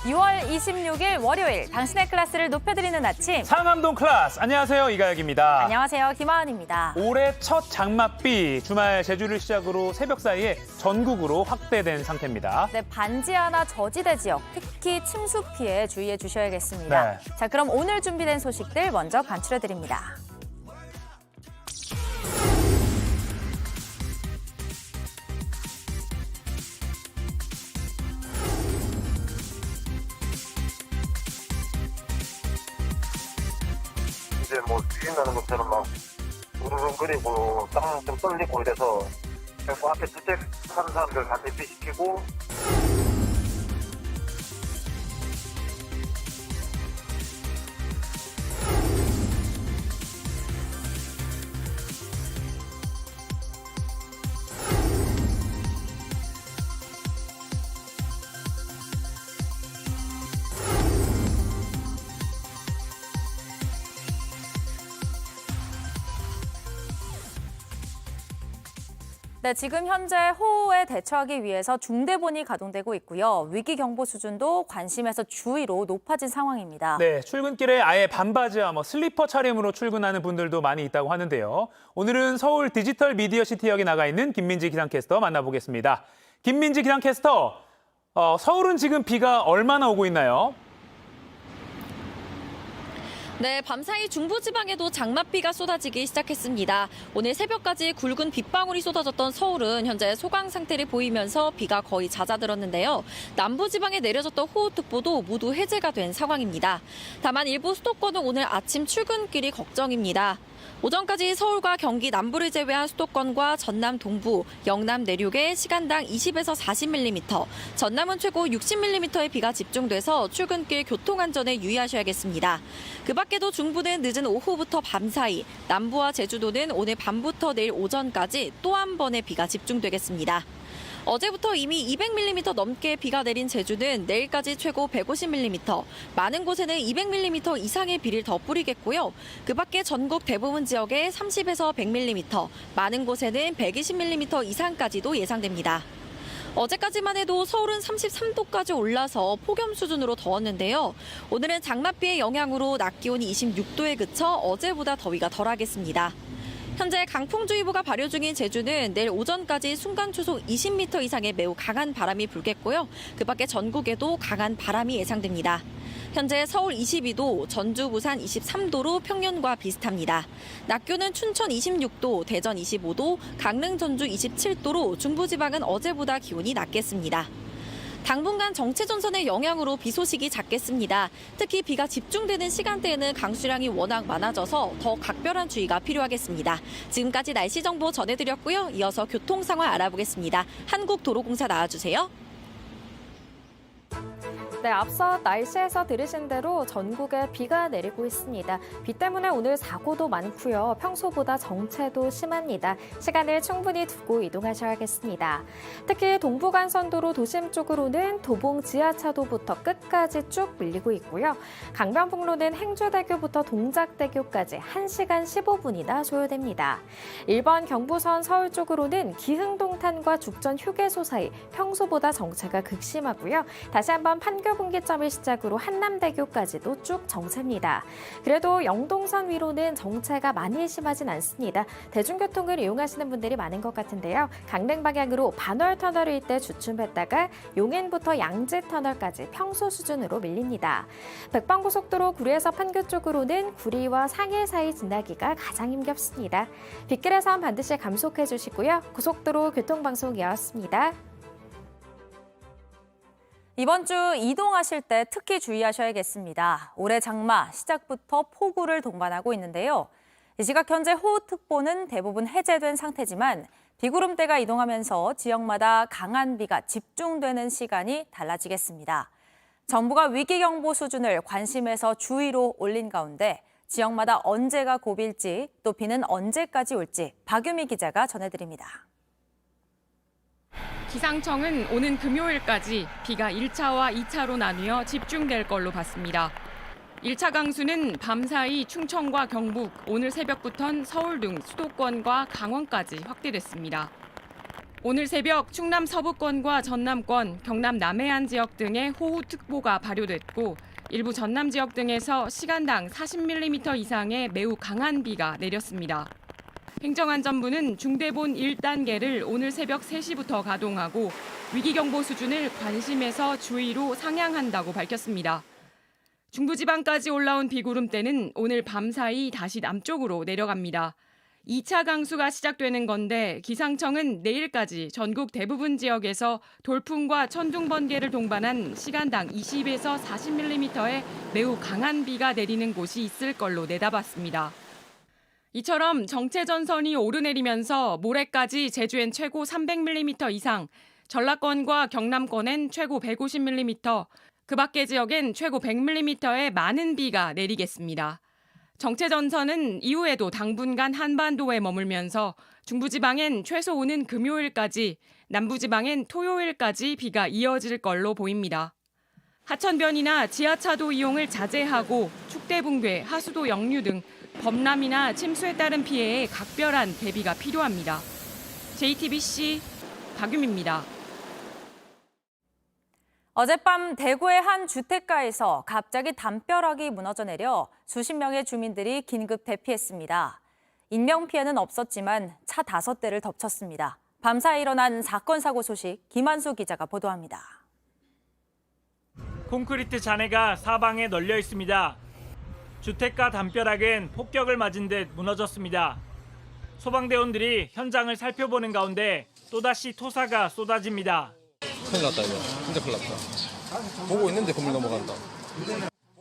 6월 26일 월요일 당신의 클래스를 높여드리는 아침. 상암동 클래스. 안녕하세요. 이가혁입니다. 안녕하세요. 김하은입니다. 올해 첫 장맛비, 주말 제주를 시작으로 새벽 사이에 전국으로 확대된 상태입니다. 네, 반지 하나 저지대 지역, 특히 침수 피해 주의해 주셔야겠습니다. 네. 자, 그럼 오늘 준비된 소식들 먼저 간추려드립니다. 이제 뭐 귀신 나는 것처럼 막 우르릉거리고 땅 좀 떨리고 이래서 결국 앞에 주택하는 사람들 다 대피시키고 네, 지금 현재 호우에 대처하기 위해서 중대본이 가동되고 있고요. 위기 경보 수준도 관심에서 주의로 높아진 상황입니다. 네, 출근길에 아예 반바지와 슬리퍼 차림으로 출근하는 분들도 많이 있다고 하는데요. 오늘은 서울 디지털 미디어 시티역에 나가 있는 김민지 기상캐스터 만나보겠습니다. 김민지 기상캐스터, 서울은 지금 비가 얼마나 오고 있나요? 네, 밤사이 중부지방에도 장맛비가 쏟아지기 시작했습니다. 오늘 새벽까지 굵은 빗방울이 쏟아졌던 서울은 현재 소강 상태를 보이면서 비가 거의 잦아들었는데요. 남부지방에 내려졌던 호우특보도 모두 해제가 된 상황입니다. 다만 일부 수도권은 오늘 아침 출근길이 걱정입니다. 오전까지 서울과 경기 남부를 제외한 수도권과 전남 동부, 영남 내륙에 시간당 20에서 40mm, 전남은 최고 60mm의 비가 집중돼서 출근길 교통안전에 유의하셔야겠습니다. 그 밖에도 중부는 늦은 오후부터 밤 사이, 남부와 제주도는 오늘 밤부터 내일 오전까지 또 한 번의 비가 집중되겠습니다. 어제부터 이미 200mm 넘게 비가 내린 제주는 내일까지 최고 150mm, 많은 곳에는 200mm 이상의 비를 더 뿌리겠고요. 그 밖에 전국 대부분 지역에 30에서 100mm, 많은 곳에는 120mm 이상까지도 예상됩니다. 어제까지만 해도 서울은 33도까지 올라서 폭염 수준으로 더웠는데요. 오늘은 장맛비의 영향으로 낮 기온이 26도에 그쳐 어제보다 더위가 덜하겠습니다. 현재 강풍주의보가 발효 중인 제주는 내일 오전까지 순간 초속 20m 이상의 매우 강한 바람이 불겠고요. 그 밖에 전국에도 강한 바람이 예상됩니다. 현재 서울 22도, 전주, 부산 23도로 평년과 비슷합니다. 낮 기온은 춘천 26도, 대전 25도, 강릉, 전주 27도로 중부지방은 어제보다 기온이 낮겠습니다. 당분간 정체전선의 영향으로 비 소식이 잦겠습니다. 특히 비가 집중되는 시간대에는 강수량이 워낙 많아져서 더 각별한 주의가 필요하겠습니다. 지금까지 날씨 정보 전해드렸고요. 이어서 교통 상황 알아보겠습니다. 한국도로공사 나와주세요. 네, 앞서 날씨에서 들으신 대로 전국에 비가 내리고 있습니다. 비 때문에 오늘 사고도 많고요. 평소보다 정체도 심합니다. 시간을 충분히 두고 이동하셔야겠습니다. 특히 동부간선도로 도심 쪽으로는 도봉 지하차도부터 끝까지 쭉 밀리고 있고요. 강변북로는 행주대교부터 동작대교까지 1시간 15분이나 소요됩니다. 1번 경부선 서울 쪽으로는 기흥동탄과 죽전 휴게소 사이 평소보다 정체가 극심하고요. 다시 한번 판교분기점을 시작으로 한남대교까지도 쭉 정체입니다. 그래도 영동선 위로는 정체가 많이 심하진 않습니다. 대중교통을 이용하시는 분들이 많은 것 같은데요. 강릉 방향으로 반월터널 일대 주춤했다가 용인부터 양지터널까지 평소 수준으로 밀립니다. 백방고속도로 구리에서 판교 쪽으로는 구리와 상해 사이 지나기가 가장 힘겹습니다. 빗길에선 반드시 감속해 주시고요. 고속도로 교통방송이었습니다. 이번 주 이동하실 때 특히 주의하셔야겠습니다. 올해 장마 시작부터 폭우를 동반하고 있는데요. 이 시각 현재 호우특보는 대부분 해제된 상태지만 비구름대가 이동하면서 지역마다 강한 비가 집중되는 시간이 달라지겠습니다. 정부가 위기경보 수준을 관심에서 주의로 올린 가운데 지역마다 언제가 고비일지 또 비는 언제까지 올지 박유미 기자가 전해드립니다. 기상청은 오는 금요일까지 비가 1차와 2차로 나뉘어 집중될 걸로 봤습니다. 1차 강수는 밤사이 충청과 경북, 오늘 새벽부턴 서울 등 수도권과 강원까지 확대됐습니다. 오늘 새벽 충남 서부권과 전남권, 경남 남해안 지역 등에 호우특보가 발효됐고 일부 전남 지역 등에서 시간당 40mm 이상의 매우 강한 비가 내렸습니다. 행정안전부는 중대본 1단계를 오늘 새벽 3시부터 가동하고 위기경보 수준을 관심에서 주의로 상향한다고 밝혔습니다. 중부지방까지 올라온 비구름대는 오늘 밤사이 다시 남쪽으로 내려갑니다. 2차 강수가 시작되는 건데 기상청은 내일까지 전국 대부분 지역에서 돌풍과 천둥 번개를 동반한 시간당 20에서 40mm의 매우 강한 비가 내리는 곳이 있을 걸로 내다봤습니다. 이처럼 정체전선이 오르내리면서 모레까지 제주엔 최고 300mm 이상, 전라권과 경남권엔 최고 150mm, 그 밖의 지역엔 최고 100mm의 많은 비가 내리겠습니다. 정체전선은 이후에도 당분간 한반도에 머물면서 중부지방엔 최소 오는 금요일까지, 남부지방엔 토요일까지 비가 이어질 걸로 보입니다. 하천변이나 지하차도 이용을 자제하고 축대 붕괴, 하수도 역류 등 범람이나 침수에 따른 피해에 각별한 대비가 필요합니다. JTBC 박유미입니다. 어젯밤 대구의 한 주택가에서 갑자기 담벼락이 무너져 내려 수십 명의 주민들이 긴급 대피했습니다. 인명피해는 없었지만 차 5대를 덮쳤습니다. 밤사이 일어난 사건 사고 소식 김한수 기자가 보도합니다. 콘크리트 잔해가 사방에 널려 있습니다. 주택가 담벼락은 폭격을 맞은 듯 무너졌습니다. 소방대원들이 현장을 살펴보는 가운데 또다시 토사가 쏟아집니다. 큰일 났다 이거. 진짜 큰일 났다. 보고 있는데 건물 넘어간다.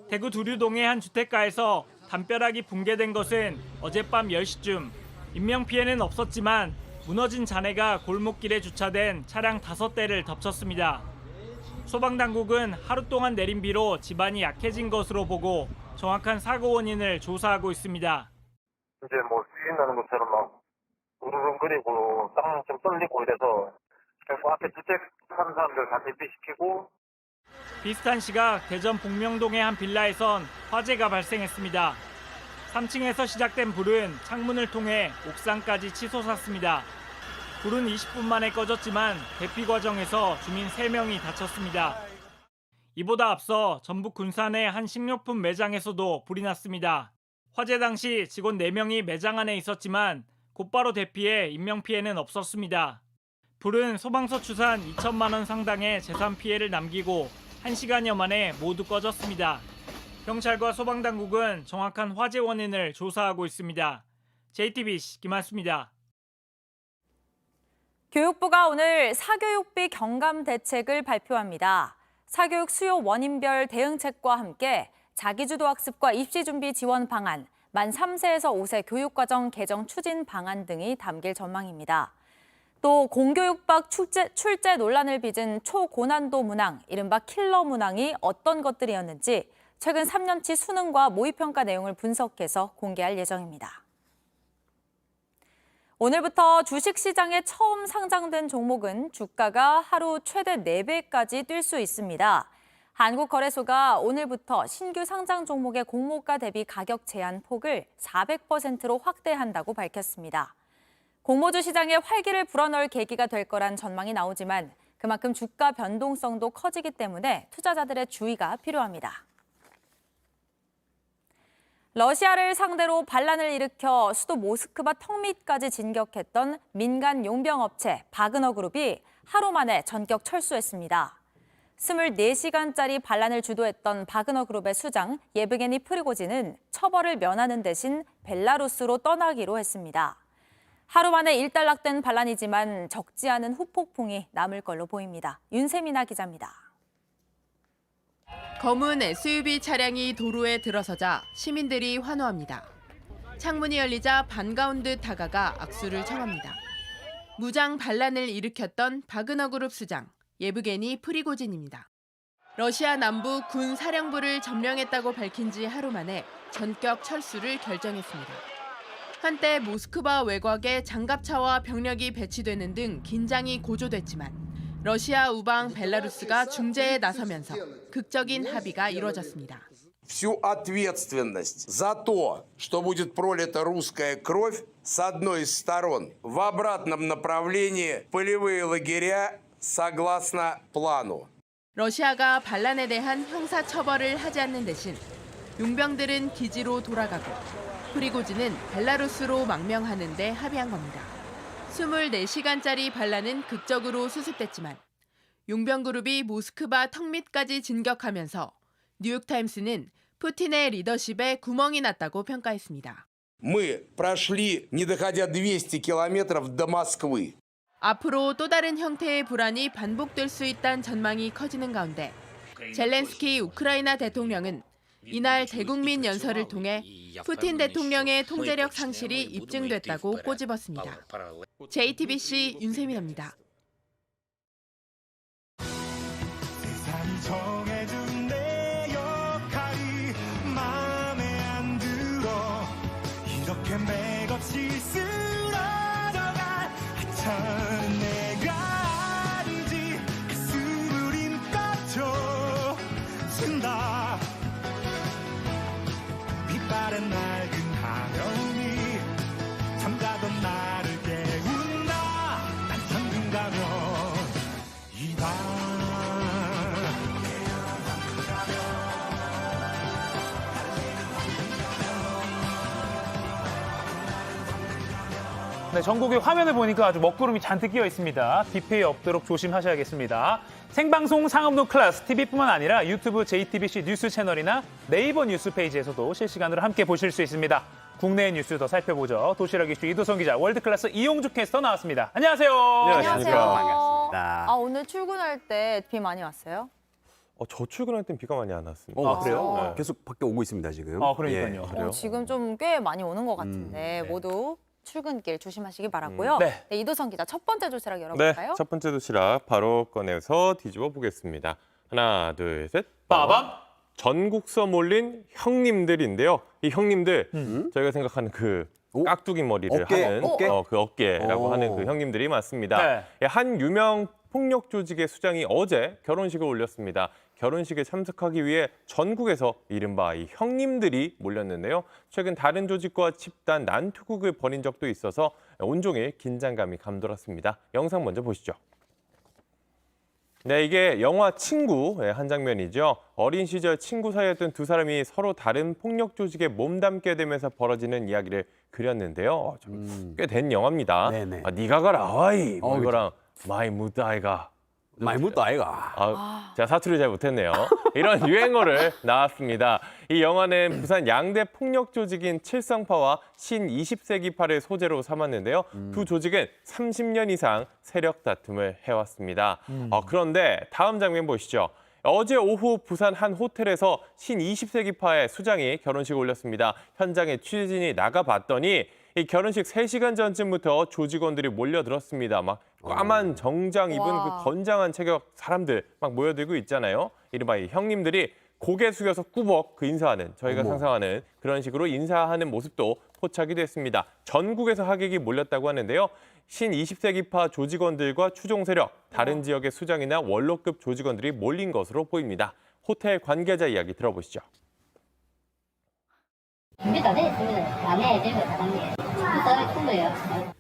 대구 두류동의 한 주택가에서 담벼락이 붕괴된 것은 어젯밤 10시쯤. 인명피해는 없었지만 무너진 잔해가 골목길에 주차된 차량 5대를 덮쳤습니다. 소방당국은 하루 동안 내린 비로 집안이 약해진 것으로 보고 정확한 사고 원인을 조사하고 있습니다. 이제 뭐 수위 나는 것처럼 막 우르릉거리고 땅 좀 떨리고 이래서 결국 앞에 주택 사는 사람들 다 대피시키고. 비슷한 시각 대전 복명동의 한 빌라에선 화재가 발생했습니다. 3층에서 시작된 불은 창문을 통해 옥상까지 치솟았습니다. 불은 20분 만에 꺼졌지만 대피 과정에서 주민 3명이 다쳤습니다. 이보다 앞서 전북 군산의 한 식료품 매장에서도 불이 났습니다. 화재 당시 직원 4명이 매장 안에 있었지만 곧바로 대피해 인명피해는 없었습니다. 불은 소방서 추산 2천만 원 상당의 재산 피해를 남기고 1시간여 만에 모두 꺼졌습니다. 경찰과 소방당국은 정확한 화재 원인을 조사하고 있습니다. JTBC 김한수입니다. 교육부가 오늘 사교육비 경감 대책을 발표합니다. 사교육 수요 원인별 대응책과 함께 자기주도 학습과 입시 준비 지원 방안, 만 3세에서 5세 교육과정 개정 추진 방안 등이 담길 전망입니다. 또 공교육박 출제 논란을 빚은 초고난도 문항, 이른바 킬러 문항이 어떤 것들이었는지 최근 3년치 수능과 모의평가 내용을 분석해서 공개할 예정입니다. 오늘부터 주식시장에 처음 상장된 종목은 주가가 하루 최대 4배까지 뛸 수 있습니다. 한국거래소가 오늘부터 신규 상장 종목의 공모가 대비 가격 제한 폭을 400%로 확대한다고 밝혔습니다. 공모주 시장에 활기를 불어넣을 계기가 될 거란 전망이 나오지만 그만큼 주가 변동성도 커지기 때문에 투자자들의 주의가 필요합니다. 러시아를 상대로 반란을 일으켜 수도 모스크바 턱 밑까지 진격했던 민간 용병업체 바그너 그룹이 하루 만에 전격 철수했습니다. 24시간짜리 반란을 주도했던 바그너 그룹의 수장 예브게니 프리고진은 처벌을 면하는 대신 벨라루스로 떠나기로 했습니다. 하루 만에 일단락된 반란이지만 적지 않은 후폭풍이 남을 걸로 보입니다. 윤세민아 기자입니다. 검은 SUV 차량이 도로에 들어서자 시민들이 환호합니다. 창문이 열리자 반가운 듯 다가가 악수를 청합니다. 무장 반란을 일으켰던 바그너 그룹 수장 예브게니 프리고진입니다. 러시아 남부 군 사령부를 점령했다고 밝힌 지 하루 만에 전격 철수를 결정했습니다. 한때 모스크바 외곽에 장갑차와 병력이 배치되는 등 긴장이 고조됐지만 러시아 우방 벨라루스가 중재에 나서면서 극적인 합의가 이루어졌습니다. всю ответственность за то, что будет пролита русская кровь с одной из сторон. В обратном направлении полевые лагеря согласно плану. 러시아가 반란에 대한 형사 처벌을 하지 않는 대신 용병들은 기지로 돌아가고 프리고진은 벨라루스로 망명하는 데 합의한 겁니다. 24시간짜리 반란은 극적으로 수습됐지만 용병 그룹이 모스크바 턱 밑까지 진격하면서 뉴욕타임스는 푸틴의 리더십에 구멍이 났다고 평가했습니다. Мы прошли, не доходя 200 километров до Москвы. 앞으로 또 다른 형태의 불안이 반복될 수 있다는 전망이 커지는 가운데 젤렌스키 우크라이나 대통령은 이날 대국민 연설을 통해 푸틴 대통령의 통제력 상실이 입증됐다고 꼬집었습니다. JTBC 윤세민입니다. 세상이 정해준 내 역할이 마음에 안 들어 이렇게 맥없이 쓰러져갈 하찮은 내가 아니지 가슴을 힘까져 쓴다 빛바랜 낡은 하늘이 잠자던 나를 깨운다 난 현금 가면 이다 네, 전국의 화면을 보니까 아주 먹구름이 잔뜩 끼어 있습니다. 비 피해 없도록 조심하셔야겠습니다. 생방송 상업노 클래스 TV뿐만 아니라 유튜브 JTBC 뉴스 채널이나 네이버 뉴스 페이지에서도 실시간으로 함께 보실 수 있습니다. 국내 뉴스 더 살펴보죠. 도시락 이슈 이도성 기자, 월드클래스 이용주 캐스터 나왔습니다. 안녕하세요. 안녕하세요. 반갑습니다. 아, 오늘 출근할 때 비 많이 왔어요? 저 출근할 땐 비가 많이 안 왔습니다. 아, 그래요? 네. 계속 밖에 오고 있습니다, 지금. 그러니까요. 예, 그래요? 지금 좀 꽤 많이 오는 것 같은데 모두 출근길 조심하시기 바라고요. 네. 네, 이도성 기자 첫 번째 도시락 네, 열어볼까요? 첫 번째 도시락 바로 꺼내서 뒤집어 보겠습니다. 하나, 둘, 셋. 빠밤. 전국서 몰린 형님들인데요. 이 형님들 저희가 생각하는 그 깍두기 머리를 어깨, 하는 어깨? 그 어깨라고 오. 하는 그 형님들이 맞습니다. 네. 예, 한 유명 폭력 조직의 수장이 어제 결혼식을 올렸습니다. 결혼식에 참석하기 위해 전국에서 이른바 이 형님들이 몰렸는데요. 최근 다른 조직과 집단 난투극을 벌인 적도 있어서 온종일 긴장감이 감돌았습니다. 영상 먼저 보시죠. 네, 이게 영화 친구의 한 장면이죠. 어린 시절 친구 사이였던 두 사람이 서로 다른 폭력 조직에 몸담게 되면서 벌어지는 이야기를 그렸는데요. 꽤 된 영화입니다. 네네. 네가 가라 하와이 뭐 이거랑 마이 무드 아이가 많이 묻다, 아이가. 제가 사투리 잘 못했네요. 이런 유행어를 나왔습니다. 이 영화는 부산 양대 폭력 조직인 칠성파와 신 20세기파를 소재로 삼았는데요. 두 조직은 30년 이상 세력 다툼을 해왔습니다. 그런데 다음 장면 보시죠. 어제 오후 부산 한 호텔에서 신 20세기파의 수장이 결혼식을 올렸습니다. 현장에 취재진이 나가봤더니 이 결혼식 3시간 전쯤부터 조직원들이 몰려들었습니다. 막 까만 정장 입은 그 건장한 체격 사람들 막 모여들고 있잖아요. 이른바 이 형님들이 고개 숙여서 꾸벅 그 인사하는 저희가 상상하는 그런 식으로 인사하는 모습도 포착이 됐습니다. 전국에서 하객이 몰렸다고 하는데요. 신 20세기파 조직원들과 추종 세력, 다른 지역의 수장이나 원로급 조직원들이 몰린 것으로 보입니다. 호텔 관계자 이야기 들어보시죠. 준비 다 돼 있습니다. 안에 들고 사장님. 준비 큰 거예요.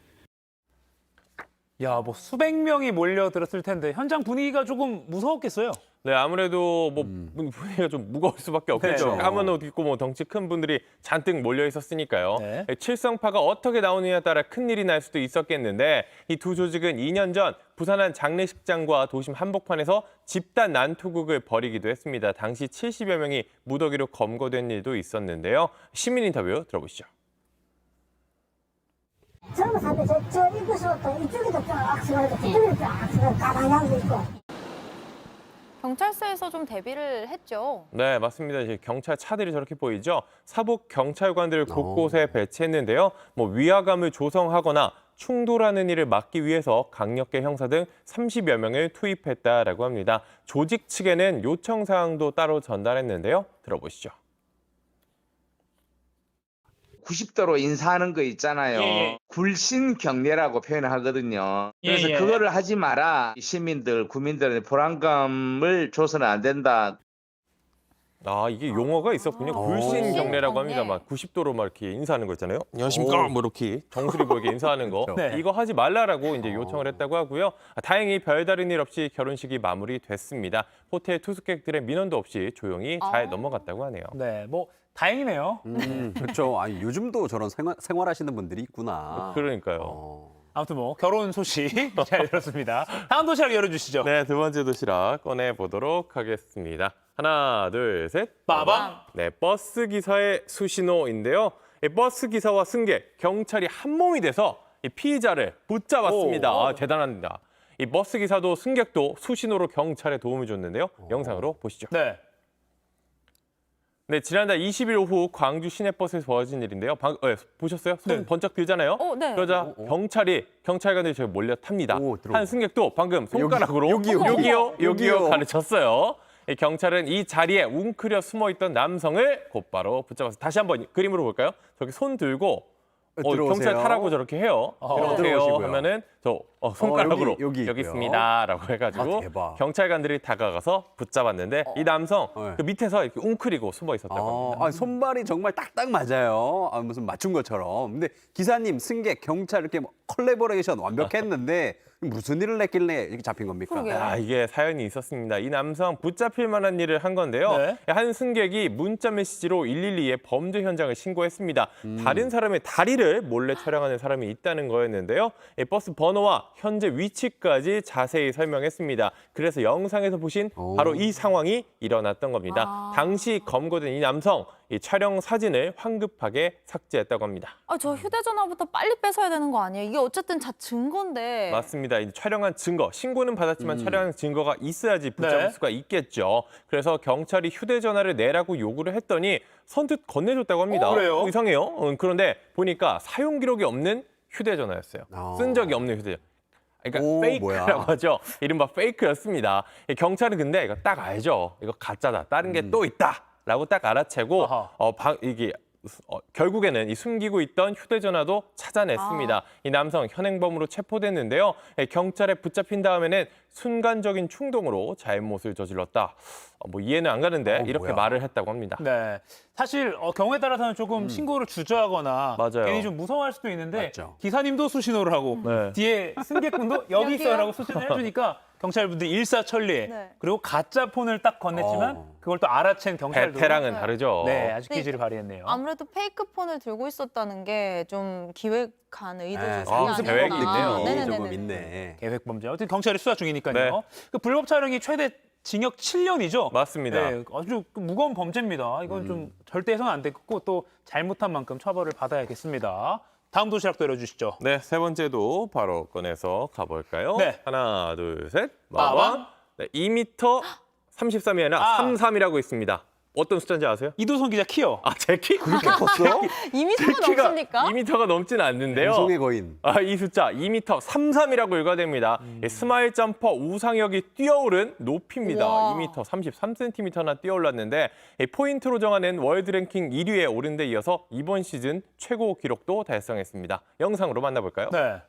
야, 뭐 수백 명이 몰려들었을 텐데 현장 분위기가 조금 무서웠겠어요. 네, 아무래도 뭐 분위기가 좀 무거울 수밖에 없겠죠. 그렇죠. 까만 옷 입고 뭐 덩치 큰 분들이 잔뜩 몰려 있었으니까요. 네. 칠성파가 어떻게 나오느냐에 따라 큰일이 날 수도 있었겠는데 이 두 조직은 2년 전 부산 한 장례식장과 도심 한복판에서 집단 난투극을 벌이기도 했습니다. 당시 70여 명이 무더기로 검거된 일도 있었는데요. 시민 인터뷰 들어보시죠. 젊은 사람들 저 입구서부터 이쪽에도 좀 악수가 있고 저쪽에도 좀 악수가 가만히 앉아 있고. 경찰서에서 좀 대비를 했죠. 네, 맞습니다. 이제 경찰 차들이 저렇게 보이죠. 사복 경찰관들을 곳곳에 배치했는데요. 뭐 위화감을 조성하거나 충돌하는 일을 막기 위해서 강력계 형사 등 30여 명을 투입했다라고 합니다. 조직 측에는 요청 사항도 따로 전달했는데요. 들어보시죠. 90도로 인사하는 거 있잖아요. 예. 굴신경례라고 표현을 하거든요. 그래서 예. 그거를 하지 마라. 시민들, 국민들의 불안감을 줘서는 안 된다. 아, 이게 용어가 있었군요. 굴신 경례라고 합니다. 막 90도로 막 이렇게 인사하는 거 있잖아요. 안녕하십니까? 뭐 이렇게 정수리 보이게 인사하는 거. 네. 이거 하지 말라라고 이제 요청을 했다고 하고요. 다행히 별다른 일 없이 결혼식이 마무리됐습니다. 호텔 투숙객들의 민원도 없이 조용히 잘 넘어갔다고 하네요. 네, 뭐 다행이네요. 그렇죠. 아니, 요즘도 저런 생활하시는 분들이 있구나. 그러니까요. 아무튼 뭐 결혼 소식 잘 들었습니다. 다음 도시락 열어주시죠. 네, 두 번째 도시락 꺼내보도록 하겠습니다. 하나, 둘, 셋. 빠밤. 네, 버스 기사의 수신호인데요. 이 버스 기사와 승객, 경찰이 한 몸이 돼서 이 피의자를 붙잡았습니다. 아, 대단합니다. 이 버스 기사도 승객도 수신호로 경찰에 도움을 줬는데요. 영상으로 보시죠. 네. 네, 지난달 20일 오후 광주 시내버스에서 벌어진 일인데요. 보셨어요? 손 네. 번쩍 들잖아요. 네. 그러자 경찰관들이 저를 몰려 탑니다. 들어봐. 한 승객도 방금 손가락으로 여기요. 여기요 가르쳤어요. 이 경찰은 이 자리에 웅크려 숨어있던 남성을 곧바로 붙잡아서 다시 한번 그림으로 볼까요? 저기 손 들고 들어오세요. 경찰 타라고 저렇게 해요. 들어오세요 들어오시고요. 하면은 저 손가락으로 여기 여기 있고요. 있습니다라고 해가지고 대박. 경찰관들이 다가가서 붙잡았는데 이 남성 그 밑에서 이렇게 웅크리고 숨어 있었다고 합니다. 손발이 정말 딱딱 맞아요. 무슨 맞춘 것처럼. 근데 기사님, 승객, 경찰 이렇게 뭐 컬래버레이션 완벽했는데 무슨 일을 했길래 이렇게 잡힌 겁니까? 그러게요. 아, 이게 사연이 있었습니다. 이 남성 붙잡힐 만한 일을 한 건데요. 네. 한 승객이 문자 메시지로 112에 범죄 현장을 신고했습니다. 다른 사람의 다리를 몰래 촬영하는 사람이 있다는 거였는데요. 이 버스 번호와 현재 위치까지 자세히 설명했습니다. 그래서 영상에서 보신 바로 이 상황이 일어났던 겁니다. 당시 검거된 이 남성, 이 촬영 사진을 황급하게 삭제했다고 합니다. 저 휴대전화부터 빨리 뺏어야 되는 거 아니에요? 이게 어쨌든 증거인데. 맞습니다. 이 촬영한 증거, 신고는 받았지만 촬영한 증거가 있어야지 붙잡을 네. 수가 있겠죠. 그래서 경찰이 휴대전화를 내라고 요구를 했더니 선뜻 건네줬다고 합니다. 그래요? 이상해요. 그런데 보니까 사용 기록이 없는 휴대전화였어요. 쓴 적이 없는 휴대전화. 그러니까 페이크라고 뭐야. 하죠. 이른바 페이크였습니다. 이 경찰은 근데 이거 딱 알죠. 이거 가짜다. 다른 게 또 있다라고 딱 알아채고 이게 결국에는 이 숨기고 있던 휴대전화도 찾아냈습니다. 이 남성 현행범으로 체포됐는데요. 경찰에 붙잡힌 다음에는 순간적인 충동으로 잘못을 저질렀다. 뭐 이해는 안 가는데 이렇게 뭐야. 말을 했다고 합니다. 네. 사실 경우에 따라서는 조금 신고를 주저하거나 맞아요. 괜히 좀 무서워할 수도 있는데 맞죠. 기사님도 수신호를 하고 네. 뒤에 승객분도 여기 있어요라고 수신을 해주니까 경찰분들이 일사천리에 네. 그리고 가짜 폰을 딱 건넸지만 그걸 또 알아챈 경찰도 베테랑은 다르죠. 네, 아주 네. 기지를 발휘했네요. 아무래도 페이크 폰을 들고 있었다는 게 좀 기획한 의도적인 상습 계획이 있네요. 조금 있네. 계획 범죄. 어쨌든 경찰이 수사 중이니까요. 네. 그 불법 촬영이 최대 징역 7년이죠. 맞습니다. 네, 아주 무거운 범죄입니다. 이건 좀 절대 해서는 안 되겠고 또 잘못한 만큼 처벌을 받아야겠습니다. 다음 도시락도 열어주시죠. 네, 세 번째도 바로 꺼내서 가볼까요? 네. 하나, 둘, 셋. 빠밤. 빠밤. 네, 2m 33이 아니라 33이라고 있습니다. 어떤 숫자인지 아세요? 이도선 기자 키요. 아, 제 키? 그렇게 컸어? 2m가 키가 넘습니까? 2m가 넘지는 않는데요. 방송의 거인. 이 숫자 2m 33이라고 일과됩니다. 스마일 점퍼 우상혁이 뛰어오른 높이입니다. 우와. 2m 33cm나 뛰어올랐는데 포인트로 정하는 월드 랭킹 1위에 오른 데 이어서 이번 시즌 최고 기록도 달성했습니다. 영상으로 만나볼까요? 네.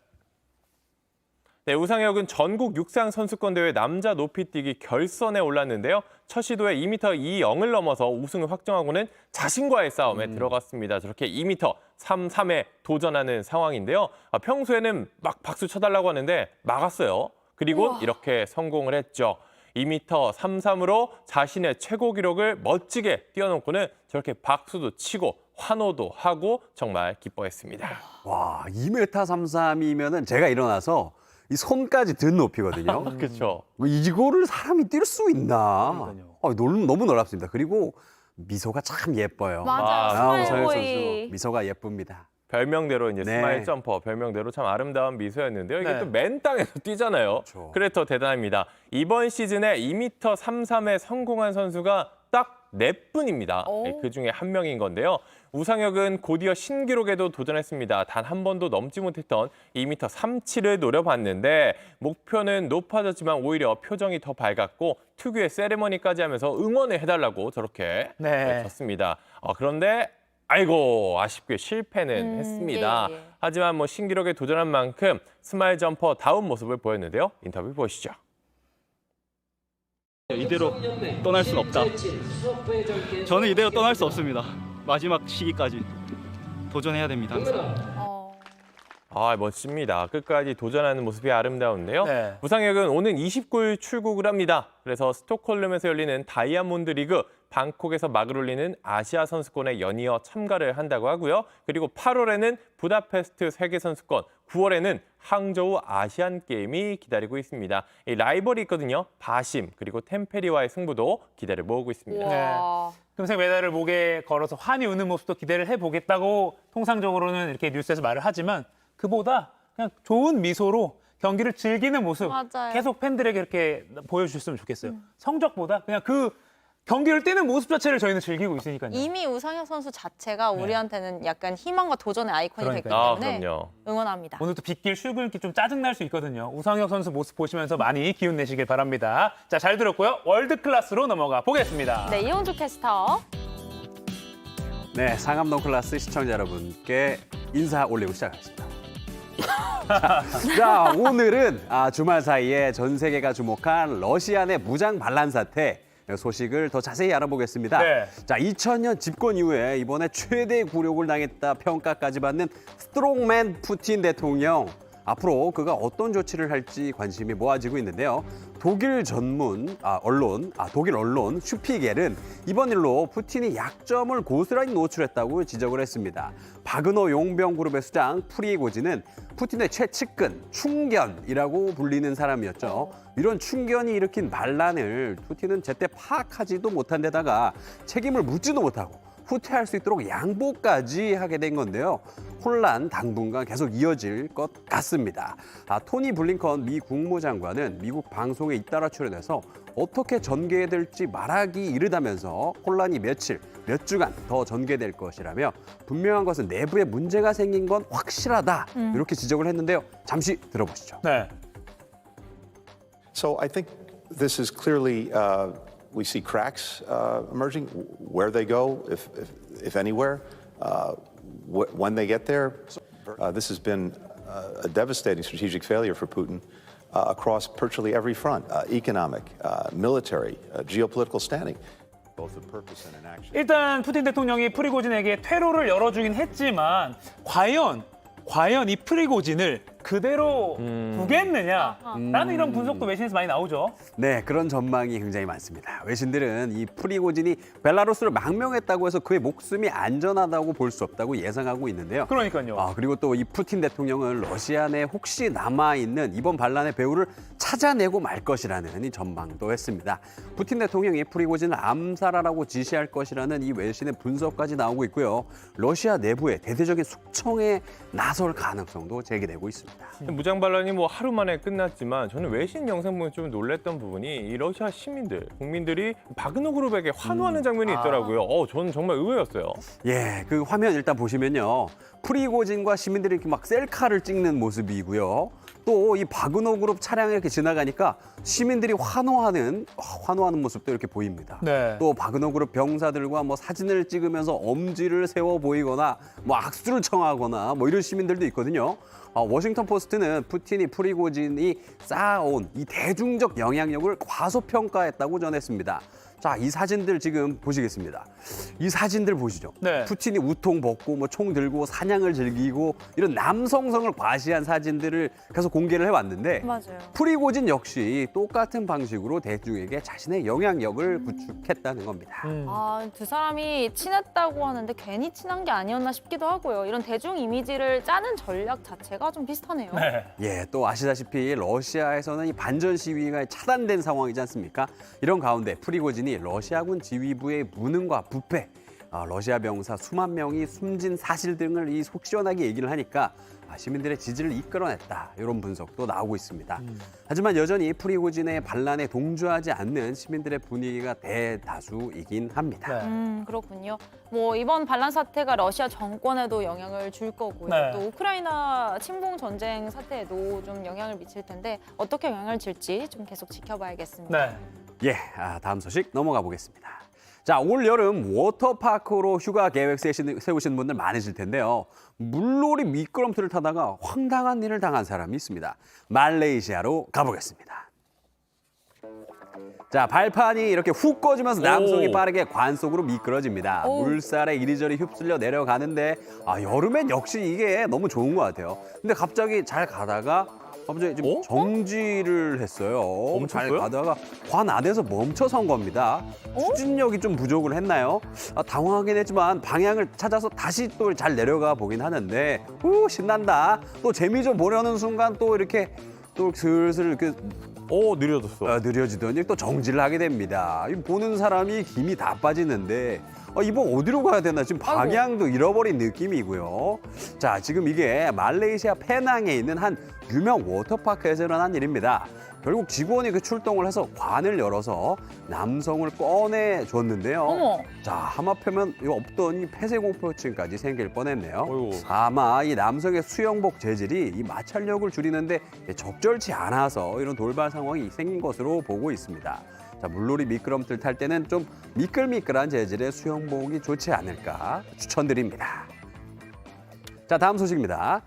네, 우상혁은 전국 육상 선수권 대회 남자 높이뛰기 결선에 올랐는데요. 첫 시도에 2m 20을 넘어서 우승을 확정하고는 자신과의 싸움에 들어갔습니다. 저렇게 2m 33에 도전하는 상황인데요. 평소에는 막 박수 쳐달라고 하는데 막았어요. 그리고 이렇게 성공을 했죠. 2m 33으로 자신의 최고 기록을 멋지게 뛰어넘고는 저렇게 박수도 치고 환호도 하고 정말 기뻐했습니다. 와, 2m33이면은 제가 일어나서 이 손까지 든 높이거든요. 그렇죠. 이거를 사람이 뛸 수 있나? 그러니까요. 너무 놀랍습니다. 그리고 미소가 참 예뻐요. 맞아요. 우상혁 스마일 선수 보이. 미소가 예쁩니다. 별명대로 이제 네. 스마일 점퍼 별명대로 참 아름다운 미소였는데요. 이게 네. 또 맨 땅에서 뛰잖아요. 그렇죠. 그래 더 대단합니다. 이번 시즌에 2m 33에 성공한 선수가 딱 4분입니다. 그 중에 한 명인 건데요. 우상혁은 곧이어 신기록에도 도전했습니다. 단 한 번도 넘지 못했던 2m 37을 노려봤는데 목표는 높아졌지만 오히려 표정이 더 밝았고 특유의 세레머니까지 하면서 응원을 해달라고 저렇게 외쳤습니다. 그런데 아이고 아쉽게 실패는 했습니다. 예. 하지만 뭐 신기록에 도전한 만큼 스마일 점퍼 다운 모습을 보였는데요. 인터뷰 보시죠. 이대로 떠날 수는 없다. 저는 이대로 떠날 수 없습니다. 마지막 시기까지 도전해야 됩니다. 항상. 아, 멋집니다. 끝까지 도전하는 모습이 아름다운데요. 네. 부상혁은 오는 29일 출국을 합니다. 그래서 스톡홀름에서 열리는 다이아몬드 리그, 방콕에서 막을 올리는 아시아 선수권에 연이어 참가를 한다고 하고요. 그리고 8월에는 부다페스트 세계선수권, 9월에는 항저우 아시안게임이 기다리고 있습니다. 이 라이벌이 있거든요. 바심, 그리고 템페리와의 승부도 기대를 모으고 있습니다. 네. 금색 메달을 목에 걸어서 환히 웃는 모습도 기대를 해보겠다고 통상적으로는 이렇게 뉴스에서 말을 하지만 그보다 그냥 좋은 미소로 경기를 즐기는 모습 맞아요. 계속 팬들에게 이렇게 보여주셨으면 좋겠어요. 성적보다 그냥 그 경기를 뛰는 모습 자체를 저희는 즐기고 있으니까요. 이미 우상혁 선수 자체가 우리한테는 약간 희망과 도전의 아이콘이 됐기 그러니까요. 때문에 그럼요. 응원합니다. 오늘 또 빗길 출근길 좀 짜증날 수 있거든요. 우상혁 선수 모습 보시면서 많이 기운 내시길 바랍니다. 자, 잘 들었고요. 월드 클래스로 넘어가 보겠습니다. 네, 이온주 캐스터. 네, 상암동 클래스 시청자 여러분께 인사 올리고 시작하겠습니다. 자, 오늘은 주말 사이에 전 세계가 주목한 러시아 내 무장 반란 사태 소식을 더 자세히 알아보겠습니다. 네. 자, 2000년 집권 이후에 이번에 최대 굴욕을 당했다 평가까지 받는 스트롱맨 푸틴 대통령. 앞으로 그가 어떤 조치를 할지 관심이 모아지고 있는데요. 독일 언론 슈피겔은 이번 일로 푸틴이 약점을 고스란히 노출했다고 지적을 했습니다. 바그너 용병 그룹의 수장 프리고진은 푸틴의 최측근 충견이라고 불리는 사람이었죠. 이런 충견이 일으킨 반란을 푸틴은 제때 파악하지도 못한 데다가 책임을 묻지도 못하고 후퇴할 수 있도록 양보까지 하게 된 건데요. 혼란 당분간 계속 이어질 것 같습니다. 토니 블링컨 미 국무장관은 미국 방송에 잇따라 출연해서 어떻게 전개될지 말하기 이르다면서 혼란이 몇 주간 더 전개될 것이라며 분명한 것은 내부에 문제가 생긴 건 확실하다. 이렇게 지적을 했는데요. 잠시 들어보시죠. 네. So I think this is clearly we see cracks emerging. Where they go, if anywhere, when they get there. This has been a devastating strategic failure for Putin across virtually every front: economic, military, geopolitical standing. Both of purpose and in action. 일단 푸틴 대통령이 프리고진에게 퇴로를 열어주긴 했지만 과연 이 프리고진을 그대로 두겠느냐라는 이런 분석도 외신에서 많이 나오죠. 네, 그런 전망이 굉장히 많습니다. 외신들은 이 프리고진이 벨라루스를 망명했다고 해서 그의 목숨이 안전하다고 볼 수 없다고 예상하고 있는데요. 그러니까요. 그리고 또 이 푸틴 대통령은 러시아 내 혹시 남아있는 이번 반란의 배후를 찾아내고 말 것이라는 이 전망도 했습니다. 푸틴 대통령이 프리고진을 암살하라고 지시할 것이라는 이 외신의 분석까지 나오고 있고요. 러시아 내부에 대대적인 숙청에 나설 가능성도 제기되고 있습니다. 무장 반란이 하루 만에 끝났지만 저는 외신 영상 보면 좀 놀랬던 부분이 이 러시아 시민들, 국민들이 바그너 그룹에게 환호하는 장면이 있더라고요. 저는 정말 의외였어요. 예, 그 화면 일단 보시면요. 프리고진과 시민들이 이렇게 막 셀카를 찍는 모습이고요. 또 이 바그너 그룹 차량이 이렇게 지나가니까 시민들이 환호하는 모습도 이렇게 보입니다. 네. 또 바그너 그룹 병사들과 사진을 찍으면서 엄지를 세워 보이거나 악수를 청하거나 이런 시민들도 있거든요. 워싱턴 포스트는 푸틴이 프리고진이 쌓아온 이 대중적 영향력을 과소평가했다고 전했습니다. 자, 이 사진들 지금 보시겠습니다. 이 사진들 보시죠. 네. 푸틴이 우통 벗고 총 들고 사냥을 즐기고 이런 남성성을 과시한 사진들을 계속 공개를 해왔는데 맞아요. 프리고진 역시 똑같은 방식으로 대중에게 자신의 영향력을 구축했다는 겁니다. 두 사람이 친했다고 하는데 괜히 친한 게 아니었나 싶기도 하고요. 이런 대중 이미지를 짜는 전략 자체가 좀 비슷하네요. 네. 예, 또 아시다시피 러시아에서는 이 반전 시위가 차단된 상황이지 않습니까? 이런 가운데 프리고진이 러시아군 지휘부의 무능과 부패, 러시아 병사 수만 명이 숨진 사실 등을 속 시원하게 얘기를 하니까 시민들의 지지를 이끌어냈다. 이런 분석도 나오고 있습니다. 하지만 여전히 프리고진의 반란에 동조하지 않는 시민들의 분위기가 대다수이긴 합니다. 그렇군요. 이번 반란 사태가 러시아 정권에도 영향을 줄 거고요. 네. 또 우크라이나 침공 전쟁 사태에도 좀 영향을 미칠 텐데 어떻게 영향을 줄지 좀 계속 지켜봐야겠습니다. 네. 예, 다음 소식 넘어가 보겠습니다. 자, 올 여름 워터파크로 휴가 계획 세우시는 분들 많으실 텐데요. 물놀이 미끄럼틀을 타다가 황당한 일을 당한 사람이 있습니다. 말레이시아로 가보겠습니다. 자, 발판이 이렇게 훅 꺼지면서 남성이 빠르게 관 속으로 미끄러집니다. 물살에 이리저리 휩쓸려 내려가는데 여름엔 역시 이게 너무 좋은 것 같아요. 근데 갑자기 잘 가다가 갑자기 좀 정지를 했어요. 잘 가다가 관 안에서 멈춰선 겁니다. 추진력이 좀 부족을 했나요? 당황하긴 했지만 방향을 찾아서 다시 또 잘 내려가 보긴 하는데 신난다. 또 재미 좀 보려는 순간 또 이렇게 또 슬슬 이렇게 느려지더니 또 정지를 하게 됩니다. 보는 사람이 힘이 다 빠지는데 이거 어디로 가야 되나 지금 방향도 잃어버린 느낌이고요. 자, 지금 이게 말레이시아 페낭에 있는 한 유명 워터파크에서 일어난 일입니다. 결국 직원이 출동을 해서 관을 열어서 남성을 꺼내줬는데요. 자, 하마터면 없던 이 폐쇄공포증까지 생길 뻔했네요. 아마 이 남성의 수영복 재질이 이 마찰력을 줄이는데 적절치 않아서 이런 돌발 상황이 생긴 것으로 보고 있습니다. 자, 물놀이 미끄럼틀 탈 때는 좀 미끌미끌한 재질의 수영복이 좋지 않을까 추천드립니다. 자, 다음 소식입니다.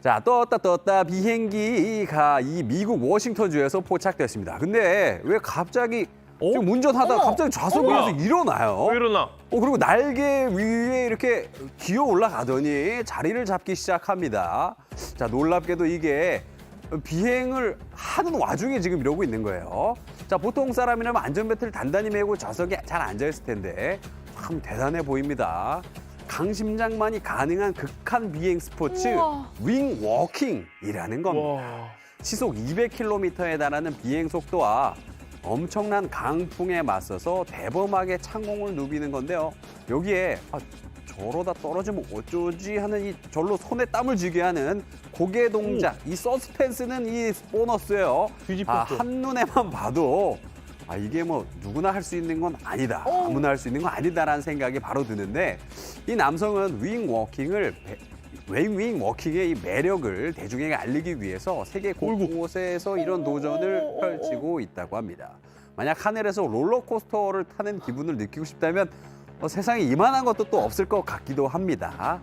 자, 떴다 비행기가 이 미국 워싱턴주에서 포착됐습니다. 근데 왜 갑자기 지금 운전하다가 갑자기 좌석에서 일어나요? 왜 일어나? 그리고 날개 위에 이렇게 기어 올라가더니 자리를 잡기 시작합니다. 자, 놀랍게도 이게 비행을 하는 와중에 지금 이러고 있는 거예요. 자, 보통 사람이라면 안전벨트를 단단히 매고 좌석에 잘 앉아있을 텐데 참 대단해 보입니다. 강심장만이 가능한 극한 비행 스포츠 윙 워킹이라는 겁니다. 시속 200km에 달하는 비행 속도와 엄청난 강풍에 맞서서 대범하게 창공을 누비는 건데요. 여기에 저러다 떨어지면 어쩌지 하는 이 절로 손에 땀을 쥐게 하는 고개 동작, 이 서스펜스는 이 보너스예요. 한눈에만 봐도 이게 뭐 누구나 할 수 있는 건 아니다. 아무나 할 수 있는 건 아니다라는 생각이 바로 드는데 이 남성은 윙 워킹의 이 매력을 대중에게 알리기 위해서 세계 곳곳에서 이런 도전을 펼치고 있다고 합니다. 만약 하늘에서 롤러코스터를 타는 기분을 느끼고 싶다면 세상에 이만한 것도 또 없을 것 같기도 합니다.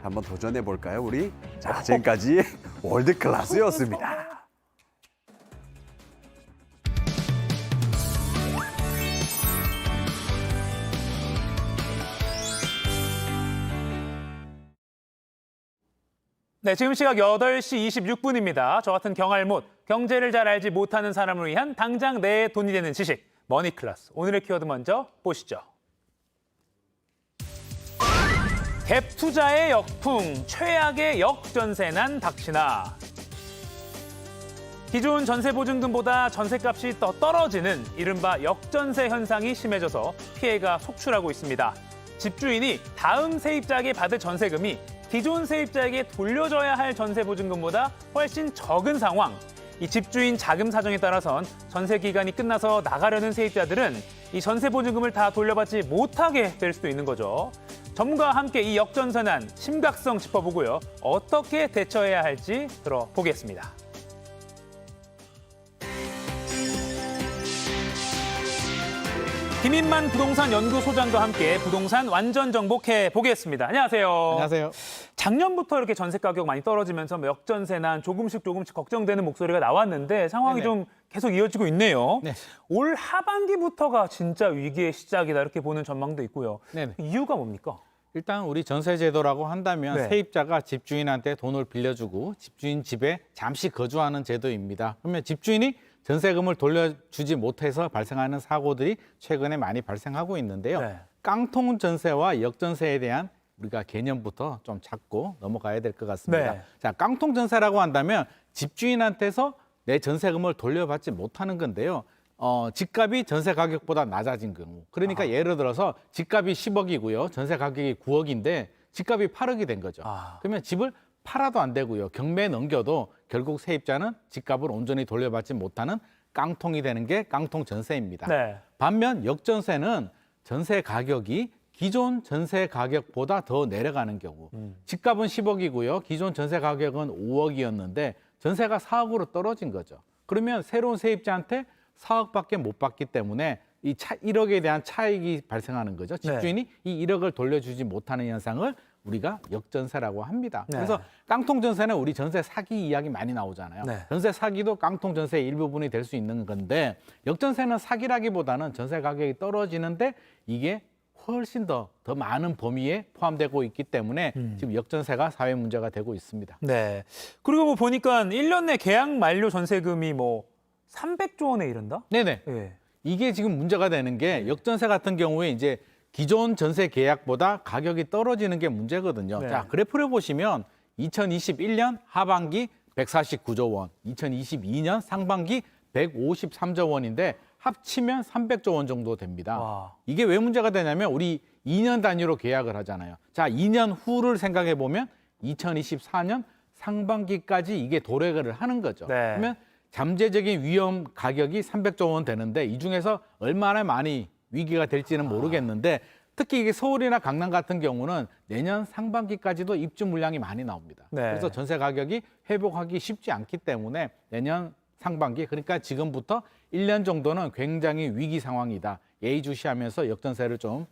한번 도전해 볼까요, 우리? 자, 지금까지 월드클래스였습니다. 네, 지금 시각 8시 26분입니다. 저 같은 경알못, 경제를 잘 알지 못하는 사람을 위한 당장 내 돈이 되는 지식, 머니클래스. 오늘의 키워드 먼저 보시죠. 갭 투자의 역풍, 최악의 역전세 난 닥치나. 기존 전세 보증금보다 전세값이 더 떨어지는 이른바 역전세 현상이 심해져서 피해가 속출하고 있습니다. 집주인이 다음 세입자에게 받을 전세금이 기존 세입자에게 돌려줘야 할 전세 보증금보다 훨씬 적은 상황. 이 집주인 자금 사정에 따라선 전세 기간이 끝나서 나가려는 세입자들은 이 전세 보증금을 다 돌려받지 못하게 될 수도 있는 거죠. 전문가와 함께 이 역전세난 심각성 짚어보고요. 어떻게 대처해야 할지 들어보겠습니다. 김인만 부동산 연구소장과 함께 부동산 완전 정복해 보겠습니다. 안녕하세요. 안녕하세요. 작년부터 이렇게 전세 가격 많이 떨어지면서 역전세난 조금씩 걱정되는 목소리가 나왔는데 상황이 좀 계속 이어지고 있네요. 네. 올 하반기부터가 진짜 위기의 시작이다 이렇게 보는 전망도 있고요. 네네. 이유가 뭡니까? 일단 우리 전세제도라고 한다면 네. 세입자가 집주인한테 돈을 빌려주고 집주인 집에 잠시 거주하는 제도입니다. 그러면 집주인이 전세금을 돌려주지 못해서 발생하는 사고들이 최근에 많이 발생하고 있는데요. 네. 깡통 전세와 역전세에 대한 우리가 개념부터 좀 잡고 넘어가야 될 것 같습니다. 네. 자, 깡통 전세라고 한다면 집주인한테서 내 전세금을 돌려받지 못하는 건데요. 집값이 전세 가격보다 낮아진 경우. 그러니까 예를 들어서 집값이 10억이고요. 전세 가격이 9억인데 집값이 8억이 된 거죠. 그러면 집을 팔아도 안 되고요. 경매에 넘겨도 결국 세입자는 집값을 온전히 돌려받지 못하는 깡통이 되는 게 깡통 전세입니다. 네. 반면 역전세는 전세 가격이 기존 전세 가격보다 더 내려가는 경우. 집값은 10억이고요. 기존 전세 가격은 5억이었는데 전세가 4억으로 떨어진 거죠. 그러면 새로운 세입자한테 4억밖에 못 받기 때문에 이 1억에 대한 차익이 발생하는 거죠. 집주인이 이 1억을 돌려주지 못하는 현상을 우리가 역전세라고 합니다. 네. 그래서 깡통 전세는 우리 전세 사기 이야기 많이 나오잖아요. 네. 전세 사기도 깡통 전세의 일부분이 될 수 있는 건데 역전세는 사기라기보다는 전세 가격이 떨어지는데 이게 훨씬 더 많은 범위에 포함되고 있기 때문에 지금 역전세가 사회 문제가 되고 있습니다. 네. 그리고 뭐 보니까 1년 내 계약 만료 전세금이 뭐 300조 원에 이른다? 네네. 네. 이게 지금 문제가 되는 게 역전세 같은 경우에 이제 기존 전세 계약보다 가격이 떨어지는 게 문제거든요. 네. 자, 그래프를 보시면 2021년 하반기 149조 원, 2022년 상반기 153조 원인데 합치면 300조 원 정도 됩니다. 와. 이게 왜 문제가 되냐면 우리 2년 단위로 계약을 하잖아요. 자, 2년 후를 생각해 보면 2024년 상반기까지 이게 도래를 하는 거죠. 네. 그러면 잠재적인 위험 가격이 300조 원 되는데 이 중에서 얼마나 많이 위기가 될지는 모르겠는데 특히 이게 서울이나 강남 같은 경우는 내년 상반기까지도 입주 물량이 많이 나옵니다. 네. 그래서 전세 가격이 회복하기 쉽지 않기 때문에 내년 상반기 그러니까 지금부터 1년 정도는 굉장히 위기 상황이다. 예의주시하면서 역전세를 좀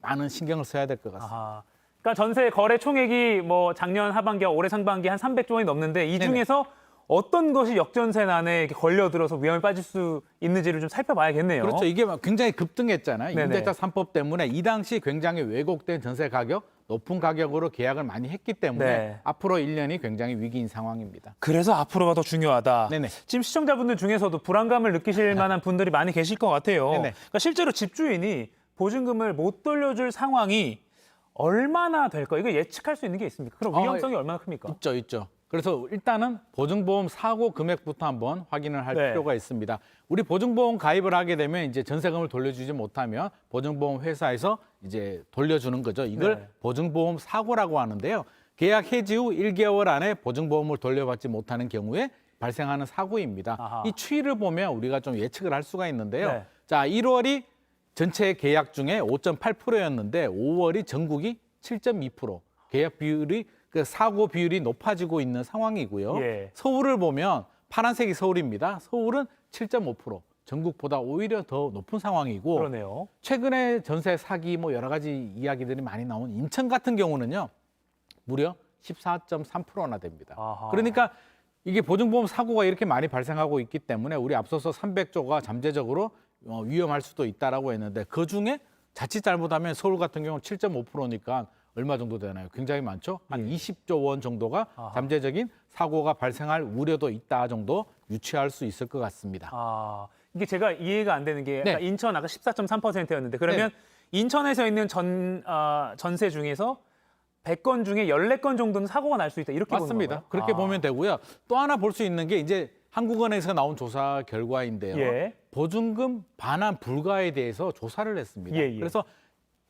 많은 신경을 써야 될 것 같습니다. 아하. 그러니까 전세 거래 총액이 뭐 작년 하반기와 올해 상반기 한 300조 원이 넘는데 이 중에서 어떤 것이 역전세난에 이렇게 걸려들어서 위험에 빠질 수 있는지를 좀 살펴봐야겠네요. 그렇죠. 이게 막 굉장히 급등했잖아요. 네네. 임대차 3법 때문에 이 당시 굉장히 왜곡된 전세 가격, 높은 가격으로 계약을 많이 했기 때문에 네. 앞으로 1년이 굉장히 위기인 상황입니다. 그래서 앞으로가 더 중요하다. 네네. 지금 시청자분들 중에서도 불안감을 느끼실 만한 분들이 많이 계실 것 같아요. 네네. 그러니까 실제로 집주인이 보증금을 못 돌려줄 상황이 얼마나 될까? 이거 예측할 수 있는 게 있습니까? 그럼 위험성이 얼마나 큽니까? 있죠. 그래서 일단은 보증보험 사고 금액부터 한번 확인을 할 네. 필요가 있습니다. 우리 보증보험 가입을 하게 되면 이제 전세금을 돌려주지 못하면 보증보험 회사에서 이제 돌려주는 거죠. 이걸 네. 보증보험 사고라고 하는데요. 계약 해지 후 1개월 안에 보증보험을 돌려받지 못하는 경우에 발생하는 사고입니다. 아하. 이 추이를 보면 우리가 좀 예측을 할 수가 있는데요. 네. 자, 1월이 전체 계약 중에 5.8%였는데 5월이 전국이 7.2%. 계약 비율이 그 사고 비율이 높아지고 있는 상황이고요. 예. 서울을 보면 파란색이 서울입니다. 서울은 7.5%. 전국보다 오히려 더 높은 상황이고 그러네요. 최근에 전세 사기 뭐 여러 가지 이야기들이 많이 나온 인천 같은 경우는요. 무려 14.3%나 됩니다. 아하. 그러니까 이게 보증보험 사고가 이렇게 많이 발생하고 있기 때문에 우리 앞서서 300조가 잠재적으로 위험할 수도 있다라고 했는데 그중에 자칫 잘못하면 서울 같은 경우는 7.5%니까 얼마 정도 되나요? 굉장히 많죠? 한 20조 원 정도가 잠재적인 사고가 발생할 우려도 있다 정도 유추할 수 있을 것 같습니다. 아, 이게 제가 이해가 안 되는 게 아까 네. 인천 아까 14.3%였는데 그러면 인천에서 있는 전세 중에서 100건 중에 14건 정도는 사고가 날 수 있다 이렇게 보는 맞습니다. 건가요? 그렇게 보면 되고요. 또 하나 볼 수 있는 게 이제 한국은행에서 나온 조사 결과인데요. 예. 보증금 반환 불가에 대해서 조사를 했습니다. 예. 그래서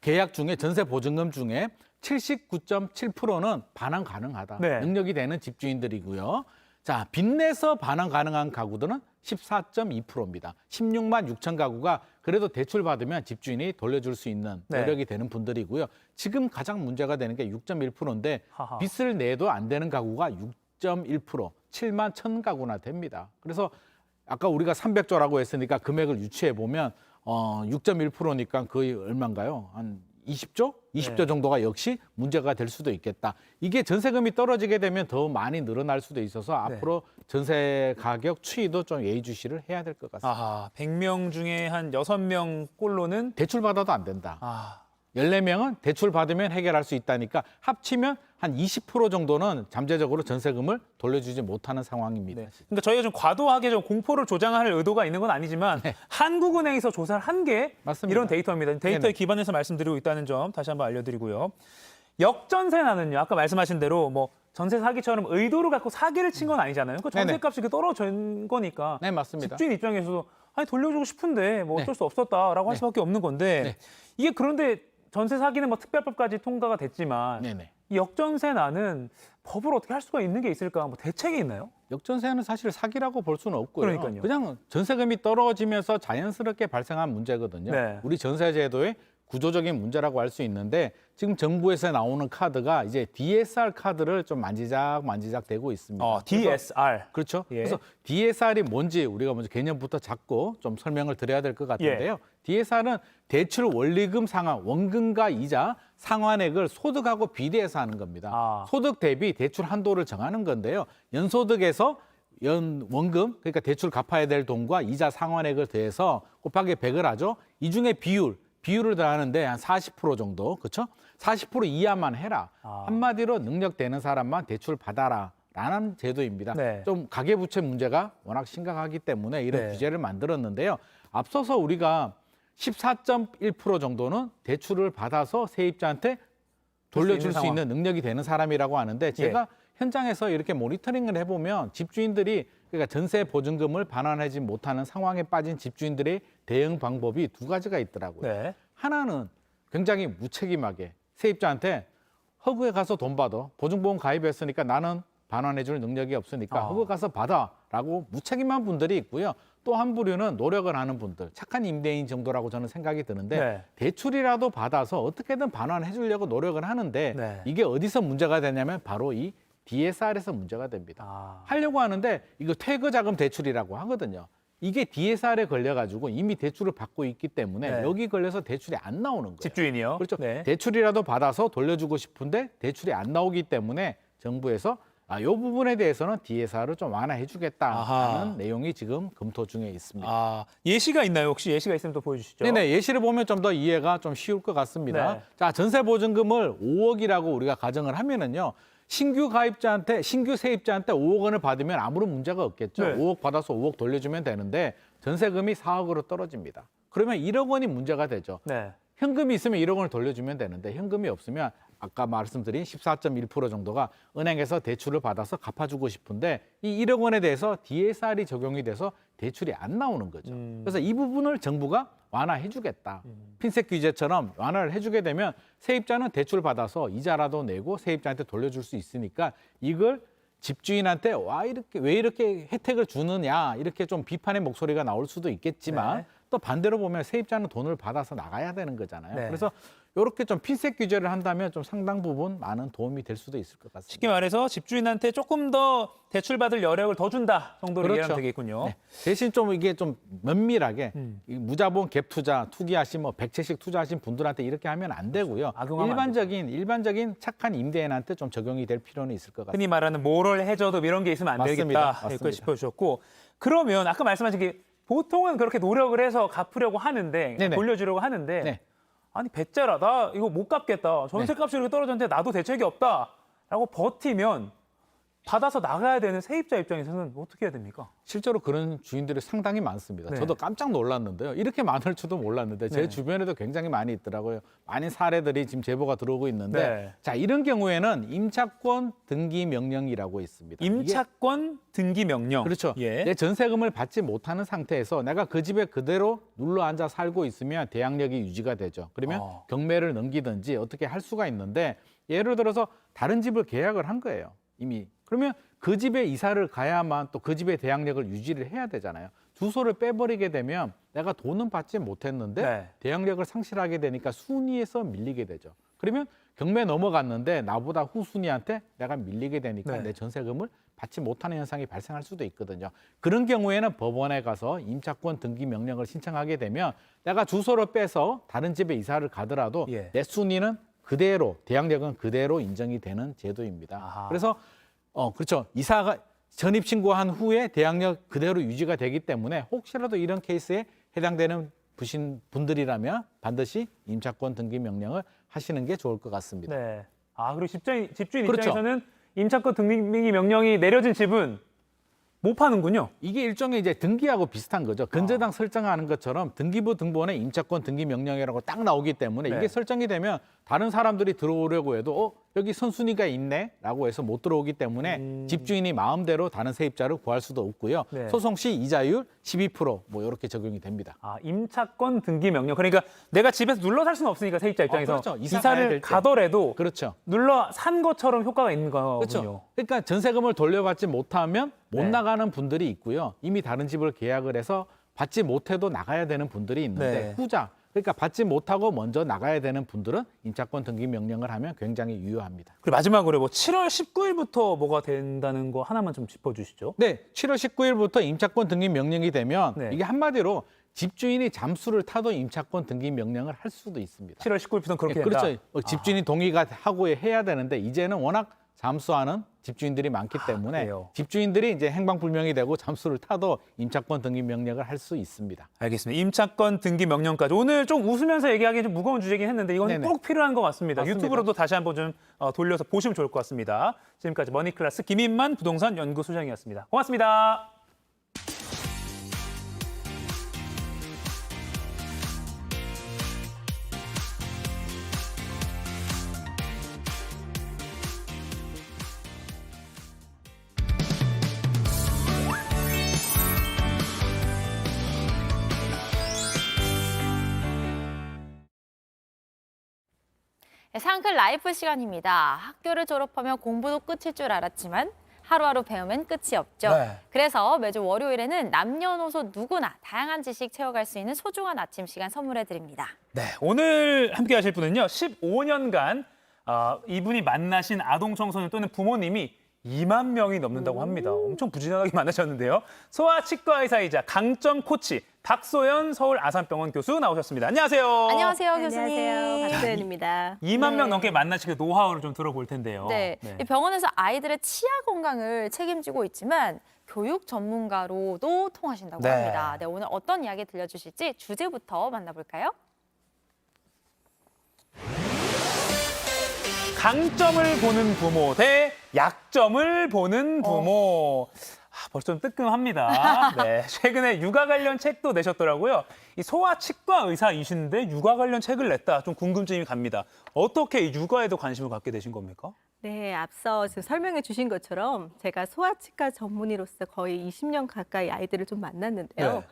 계약 중에 전세 보증금 중에 79.7%는 반환 가능하다. 네. 능력이 되는 집주인들이고요. 자, 빚내서 반환 가능한 가구들은 14.2%입니다. 16만 6천 가구가 그래도 대출 받으면 집주인이 돌려줄 수 있는 네. 여력이 되는 분들이고요. 지금 가장 문제가 되는 게 6.1%인데 하하. 빚을 내도 안 되는 가구가 6.1%, 7만 1천 가구나 됩니다. 그래서 아까 우리가 300조라고 했으니까 금액을 유추해 보면 6.1%니까 거의 얼마인가요? 한 20조? 20조 네. 정도가 역시 문제가 될 수도 있겠다. 이게 전세금이 떨어지게 되면 더 많이 늘어날 수도 있어서 네. 앞으로 전세 가격 추이도 좀 예의주시를 해야 될 것 같습니다. 아하, 100명 중에 한 6명 꼴로는 대출 받아도 안 된다. 아, 14명은 대출 받으면 해결할 수 있다니까 합치면 한 20% 정도는 잠재적으로 전세금을 돌려주지 못하는 상황입니다. 네. 그러니까 저희가 좀 과도하게 좀 공포를 조장할 의도가 있는 건 아니지만 한국은행에서 조사를 한 게 맞습니다. 이런 데이터입니다. 데이터에 네네. 기반해서 말씀드리고 있다는 점 다시 한번 알려드리고요. 역전세난은요. 아까 말씀하신 대로 뭐 전세 사기처럼 의도를 갖고 사기를 친 건 아니잖아요. 그 전세값이 이렇게 떨어진 거니까 네, 맞습니다. 집주인 입장에서도 아니 돌려주고 싶은데 뭐 어쩔 네. 수 없었다라고 할 네. 수밖에 없는 건데 네. 이게 그런데 전세 사기는 뭐 특별법까지 통과가 됐지만 네네. 이 역전세난은 법으로 어떻게 할 수가 있는 게 있을까? 뭐 대책이 있나요? 역전세는 사실 사기라고 볼 수는 없고요. 그러니까요. 그냥 전세금이 떨어지면서 자연스럽게 발생한 문제거든요. 네. 우리 전세제도의 구조적인 문제라고 할 수 있는데 지금 정부에서 나오는 카드가 이제 DSR 카드를 좀 만지작 되고 있습니다. DSR. 그렇죠. 예. 그래서 DSR이 뭔지 우리가 먼저 개념부터 잡고 좀 설명을 드려야 될 것 같은데요. DSR은 대출 원리금 상환, 원금과 이자 상환액을 소득하고 비례해서 하는 겁니다. 소득 대비 대출 한도를 정하는 건데요. 연소득에서 원금, 그러니까 대출 갚아야 될 돈과 이자 상환액을 더해서 곱하기 100을 하죠. 이 중에 비율을 더하는데 한 40% 정도, 그렇죠? 40% 이하만 해라. 한마디로 능력 되는 사람만 대출 받아라. 라는 제도입니다. 좀 가계부채 문제가 워낙 심각하기 때문에 이런 규제를 만들었는데요. 앞서서 우리가 14.1% 정도는 대출을 받아서 세입자한테 돌려줄 수 있는 능력이 되는 사람이라고 하는데 제가 현장에서 이렇게 모니터링을 해보면 집주인들이 그러니까 전세 보증금을 반환하지 못하는 상황에 빠진 집주인들의 대응 방법이 두 가지가 있더라고요. 하나는 굉장히 무책임하게 세입자한테 허구에 가서 돈 받아. 보증보험 가입했으니까 나는 반환해줄 능력이 없으니까 허구 가서 받아라고 무책임한 분들이 있고요. 또 한 부류는 노력을 하는 분들, 착한 임대인 정도라고 저는 생각이 드는데 대출이라도 받아서 어떻게든 반환해 주려고 노력을 하는데 이게 어디서 문제가 되냐면 바로 이 DSR에서 문제가 됩니다. 하려고 하는데 이거 퇴거자금 대출이라고 하거든요. 이게 DSR에 걸려가지고 이미 대출을 받고 있기 때문에 여기 걸려서 대출이 안 나오는 거예요. 집주인이요? 그렇죠. 대출이라도 받아서 돌려주고 싶은데 대출이 안 나오기 때문에 정부에서 이 부분에 대해서는 DSR을 좀 완화해 주겠다는 내용이 지금 검토 중에 있습니다. 예시가 있나요? 혹시 예시가 있으면 또 보여주시죠. 네네, 예시를 보면 좀 더 이해가 좀 쉬울 것 같습니다. 자, 전세보증금을 5억이라고 우리가 가정을 하면은요. 신규 세입자한테 5억 원을 받으면 아무런 문제가 없겠죠. 5억 받아서 5억 돌려주면 되는데 전세금이 4억으로 떨어집니다. 그러면 1억 원이 문제가 되죠. 현금이 있으면 1억 원을 돌려주면 되는데 현금이 없으면 아까 말씀드린 14.1% 정도가 은행에서 대출을 받아서 갚아주고 싶은데 이 1억 원에 대해서 DSR이 적용이 돼서 대출이 안 나오는 거죠. 그래서 이 부분을 정부가 완화해 주겠다. 핀셋 규제처럼 완화를 해주게 되면 세입자는 대출 받아서 이자라도 내고 세입자한테 돌려줄 수 있으니까 이걸 집주인한테 왜 이렇게 혜택을 주느냐 이렇게 좀 비판의 목소리가 나올 수도 있겠지만 또 반대로 보면 세입자는 돈을 받아서 나가야 되는 거잖아요. 그래서 이렇게 좀 핀셋 규제를 한다면 좀 상당 부분 많은 도움이 될 수도 있을 것 같습니다. 쉽게 말해서 집주인한테 조금 더 대출받을 여력을 더 준다 정도로 이해하면 되겠군요. 대신 좀 이게 좀 면밀하게 이 무자본 갭 투자, 투기하신 100채씩 투자하신 분들한테 이렇게 하면 안 되고요. 일반적인 착한 임대인한테 좀 적용이 될 필요는 있을 것 같습니다. 흔히 말하는 모럴 해저드 이런 게 있으면 안 되겠다 이렇게 짚어주셨고 그러면 아까 말씀하신 게 보통은 그렇게 노력을 해서 갚으려고 하는데 돌려주려고 하는데 아니 배째라 나 이거 못 갚겠다. 전세값이 이렇게 떨어졌는데 나도 대책이 없다라고 버티면 받아서 나가야 되는 세입자 입장에서는 어떻게 해야 됩니까? 실제로 그런 주인들이 상당히 많습니다. 저도 깜짝 놀랐는데요. 이렇게 많을 줄도 몰랐는데 제 주변에도 굉장히 많이 있더라고요. 많은 사례들이 지금 제보가 들어오고 있는데 자 이런 경우에는 임차권 등기 명령이라고 있습니다. 임차권 등기 명령. 그렇죠. 내 전세금을 받지 못하는 상태에서 내가 그 집에 그대로 눌러 앉아 살고 있으면 대항력이 유지가 되죠. 그러면 경매를 넘기든지 어떻게 할 수가 있는데 예를 들어서 다른 집을 계약을 한 거예요. 이미. 그러면 그 집에 이사를 가야만 또 그 집의 대항력을 유지를 해야 되잖아요. 주소를 빼버리게 되면 내가 돈은 받지 못했는데 대항력을 상실하게 되니까 순위에서 밀리게 되죠. 그러면 경매 넘어갔는데 나보다 후순위한테 내가 밀리게 되니까 내 전세금을 받지 못하는 현상이 발생할 수도 있거든요. 그런 경우에는 법원에 가서 임차권 등기 명령을 신청하게 되면 내가 주소를 빼서 다른 집에 이사를 가더라도 내 순위는 그대로 대항력은 그대로 인정이 되는 제도입니다. 그래서 그렇죠. 이사가 전입 신고한 후에 대항력 그대로 유지가 되기 때문에 혹시라도 이런 케이스에 해당되는 분들이라면 반드시 임차권 등기 명령을 하시는 게 좋을 것 같습니다. 그리고 집주인 입장에서는 임차권 등기 명령이 내려진 집은 못 파는군요. 이게 일종의 이제 등기하고 비슷한 거죠. 근저당 설정하는 것처럼 등기부 등본에 임차권 등기 명령이라고 딱 나오기 때문에 이게 설정이 되면 다른 사람들이 들어오려고 해도 여기 선순위가 있네라고 해서 못 들어오기 때문에 집주인이 마음대로 다른 세입자를 구할 수도 없고요. 소송 시 이자율 12% 뭐 이렇게 적용이 됩니다. 임차권 등기 명령. 그러니까 내가 집에서 눌러 살 수는 없으니까 세입자 입장에서 그렇죠. 이사를 가더라도 그렇죠. 눌러 산 것처럼 효과가 있는 거군요. 그렇죠. 그러니까 전세금을 돌려받지 못하면 못 나가는 분들이 있고요. 이미 다른 집을 계약을 해서 받지 못해도 나가야 되는 분들이 있는데 후자 그러니까 받지 못하고 먼저 나가야 되는 분들은 임차권 등기 명령을 하면 굉장히 유효합니다. 그리고 마지막으로 뭐 7월 19일부터 뭐가 된다는 거 하나만 좀 짚어주시죠. 네, 7월 19일부터 임차권 등기 명령이 되면 네. 이게 한마디로 집주인이 잠수를 타도 임차권 등기 명령을 할 수도 있습니다. 7월 19일부터는 그렇게 네, 된다. 그렇죠. 집주인이 동의가 하고 해야 되는데 이제는 워낙 잠수하는 집주인들이 많기 때문에 그래요. 집주인들이 이제 행방불명이 되고 잠수를 타도 임차권 등기 명령을 할 수 있습니다. 알겠습니다. 임차권 등기 명령까지. 오늘 좀 웃으면서 얘기하기 좀 무거운 주제긴 했는데 이건 네네. 꼭 필요한 것 같습니다. 맞습니다. 유튜브로도 다시 한번 좀 돌려서 보시면 좋을 것 같습니다. 지금까지 머니클래스 김인만 부동산 연구소장이었습니다. 고맙습니다. 상클 라이프 시간입니다. 학교를 졸업하면 공부도 끝일 줄 알았지만 하루하루 배우면 끝이 없죠. 네. 그래서 매주 월요일에는 남녀노소 누구나 다양한 지식 채워갈 수 있는 소중한 아침 시간 선물해 드립니다. 네, 오늘 함께 하실 분은요. 15년간 이분이 만나신 아동 청소년 또는 부모님이 2만 명이 넘는다고 합니다. 엄청 부지런하게 만나셨는데요. 소아치과 의사이자 강점 코치 박소연 서울 아산병원 교수 나오셨습니다. 안녕하세요. 안녕하세요, 교수님. 안녕하세요. 박소연입니다. 2만 명 넘게 만나시게 노하우를 좀 들어볼 텐데요. 네, 이 병원에서 아이들의 치아 건강을 책임지고 있지만 교육 전문가로도 통하신다고 네. 합니다. 네, 오늘 어떤 이야기 들려주실지 주제부터 만나볼까요? 강점을 보는 부모 대 약점을 보는 부모. 벌써 좀 뜨끔합니다. 네, 최근에 육아 관련 책도 내셨더라고요. 이 소아치과 의사이신데 육아 관련 책을 냈다. 좀 궁금증이 갑니다. 어떻게 이 육아에도 관심을 갖게 되신 겁니까? 네, 앞서 지금 설명해 주신 것처럼 제가 소아치과 전문의로서 거의 20년 가까이 아이들을 좀 만났는데요. 네.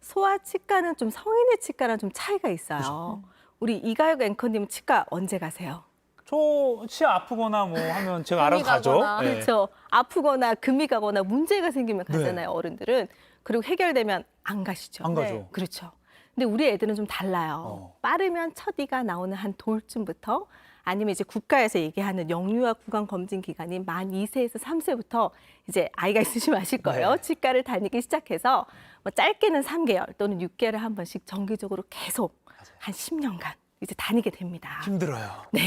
소아치과는 좀 성인의 치과랑 좀 차이가 있어요. 우리 이가혁 앵커님 치과 언제 가세요? 저 치아 아프거나 뭐 하면 제가 알아서 가죠. 네. 그렇죠. 아프거나 금이 가거나 문제가 생기면 가잖아요, 어른들은. 그리고 해결되면 안 가시죠. 안 가죠. 그렇죠. 근데 우리 애들은 좀 달라요. 빠르면 첫이가 나오는 한 돌쯤부터 아니면 이제 국가에서 얘기하는 영유아 구강 검진 기간이 만 2세에서 3세부터 이제 아이가 있으시면 아실 거예요. 네. 치과를 다니기 시작해서 뭐 짧게는 3개월 또는 6개월에 한 번씩 정기적으로 계속 한 10년간 이제 다니게 됩니다. 힘들어요. 네.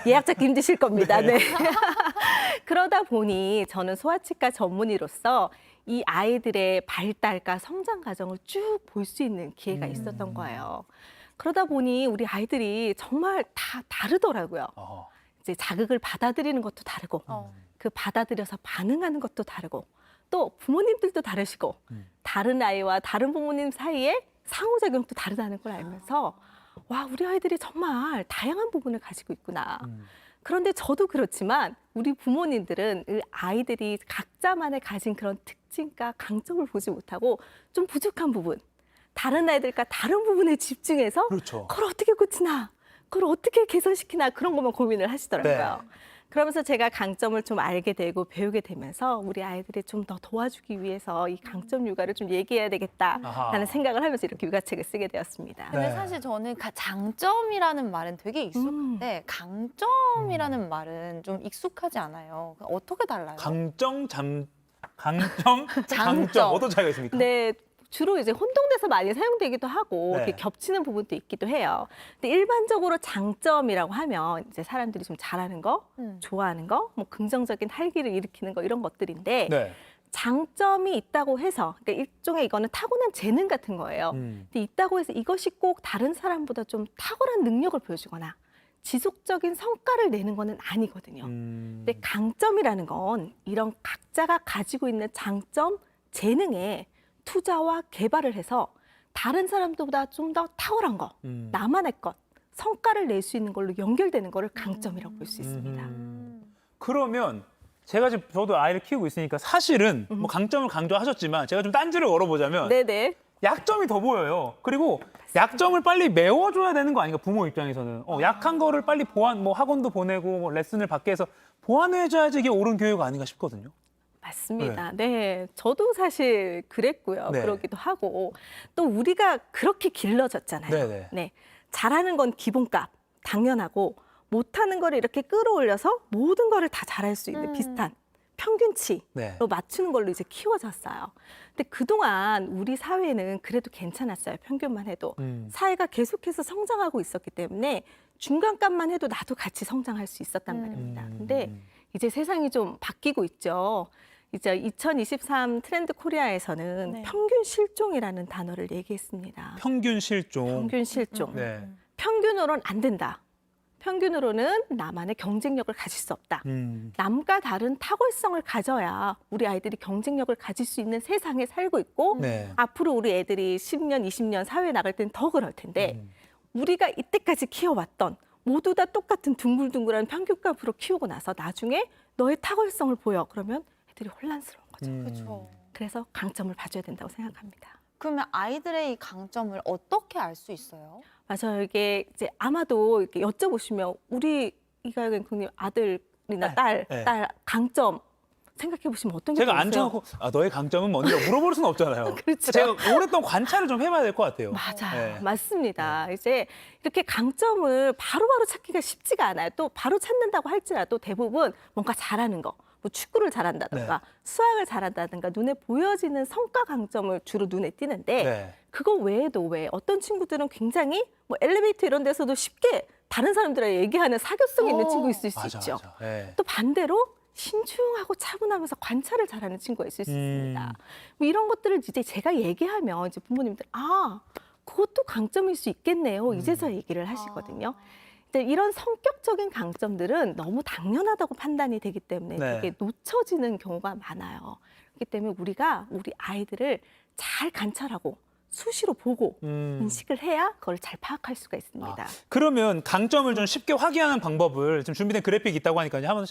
예약잡기 힘드실 겁니다. 네. 그러다 보니 저는 소아치과 전문의로서 이 아이들의 발달과 성장 과정을 쭉 볼 수 있는 기회가 있었던 거예요. 그러다 보니 우리 아이들이 정말 다 다르더라고요. 이제 자극을 받아들이는 것도 다르고 그 받아들여서 반응하는 것도 다르고 또 부모님들도 다르시고 다른 아이와 다른 부모님 사이에 상호작용도 다르다는 걸 알면서 와, 우리 아이들이 정말 다양한 부분을 가지고 있구나. 그런데 저도 그렇지만 우리 부모님들은 이 아이들이 각자만의 가진 그런 특징과 강점을 보지 못하고 좀 부족한 부분, 다른 아이들과 다른 부분에 집중해서 그렇죠. 그걸 어떻게 고치나, 그걸 어떻게 개선시키나 그런 것만 고민을 하시더라고요. 네. 그러면서 제가 강점을 좀 알게 되고 배우게 되면서 우리 아이들이 좀 더 도와주기 위해서 이 강점 육아를 좀 얘기해야 되겠다라는 아하. 생각을 하면서 이렇게 육아책을 쓰게 되었습니다. 근데 네. 사실 저는 장점이라는 말은 되게 익숙한데 강점이라는 말은 좀 익숙하지 않아요. 어떻게 달라요? 강점, 장점 어떤 차이가 있습니까? 네. 주로 이제 혼동돼서 많이 사용되기도 하고 네. 이렇게 겹치는 부분도 있기도 해요. 근데 일반적으로 장점이라고 하면 이제 사람들이 좀 잘하는 거, 좋아하는 거, 뭐 긍정적인 활기를 일으키는 거 이런 것들인데 네. 장점이 있다고 해서 그러니까 일종의 이거는 타고난 재능 같은 거예요. 근데 있다고 해서 이것이 꼭 다른 사람보다 좀 탁월한 능력을 보여주거나 지속적인 성과를 내는 거는 아니거든요. 근데 강점이라는 건 이런 각자가 가지고 있는 장점, 재능에 투자와 개발을 해서 다른 사람들보다 좀 더 탁월한 거, 나만의 것, 성과를 낼 수 있는 걸로 연결되는 거를 강점이라고 볼 수 있습니다. 그러면 제가 지금 저도 아이를 키우고 있으니까 사실은 뭐 강점을 강조하셨지만 제가 좀 딴지를 걸어보자면 네네. 약점이 더 보여요. 그리고 약점을 빨리 메워줘야 되는 거 아닌가 부모 입장에서는 약한 거를 빨리 보완, 뭐 학원도 보내고 뭐 레슨을 받게 해서 보완해줘야지 이게 옳은 교육 아닌가 싶거든요. 맞습니다. 네. 저도 사실 그랬고요. 네. 그러기도 하고 또 우리가 그렇게 길러졌잖아요. 네네. 네. 잘하는 건 기본값, 당연하고 못하는 거를 이렇게 끌어올려서 모든 거를 다 잘할 수 있는 비슷한 평균치로 네. 맞추는 걸로 이제 키워졌어요. 근데 그동안 우리 사회는 그래도 괜찮았어요. 평균만 해도. 사회가 계속해서 성장하고 있었기 때문에 중간값만 해도 나도 같이 성장할 수 있었단 말입니다. 근데 이제 세상이 좀 바뀌고 있죠. 이제 2023 트렌드 코리아에서는 네. 평균 실종이라는 단어를 얘기했습니다. 평균 실종. 평균 실종. 네. 평균으로는 안 된다. 평균으로는 나만의 경쟁력을 가질 수 없다. 남과 다른 탁월성을 가져야 우리 아이들이 경쟁력을 가질 수 있는 세상에 살고 있고 네. 앞으로 우리 애들이 10년, 20년 사회에 나갈 때는 더 그럴 텐데 우리가 이때까지 키워왔던 모두 다 똑같은 둥글둥글한 평균값으로 키우고 나서 나중에 너의 탁월성을 보여. 그러면 애들이 혼란스러운 거죠. 그렇죠. 그래서 강점을 봐줘야 된다고 생각합니다. 그러면 아이들의 이 강점을 어떻게 알 수 있어요? 맞아요. 이게 이제 아마도 이렇게 여쭤보시면 우리 이가영 앵커님 아들이나 딸 강점 생각해 보시면 어떤 게 제가 보이세요? 앉혀놓고 너의 강점은 뭔지 물어볼 수는 없잖아요. 그렇죠. 제가 오랫동안 관찰을 좀 해봐야 될 것 같아요. 맞아요. 네. 맞습니다. 이제 이렇게 강점을 바로바로 찾기가 쉽지가 않아요. 또 바로 찾는다고 할지라도 대부분 뭔가 잘하는 거, 뭐 축구를 잘한다든가 수학을 잘한다든가 눈에 보여지는 성과 강점을 주로 눈에 띄는데 그거 외에도 왜 어떤 친구들은 굉장히 뭐 엘리베이터 이런 데서도 쉽게 다른 사람들하고 얘기하는 사교성이 있는 친구 있을 수 있죠. 또 반대로 신중하고 차분하면서 관찰을 잘하는 친구가 있을 수 있습니다. 뭐 이런 것들을 이제 제가 얘기하면 이제 부모님들 그것도 강점일 수 있겠네요. 이제서야 얘기를 하시거든요. 이런 성격적인 강점들은 너무 당연하다고 판단이 되기 때문에 되게 놓쳐지는 경우가 많아요. 그렇기 때문에 우리가 우리 아이들을 잘 관찰하고 수시로 보고 인식을 해야 그걸 잘 파악할 수가 있습니다. 그러면 강점을 좀 쉽게 확인하는 방법을 지금 준비된 그래픽이 있다고 하니까요. 한번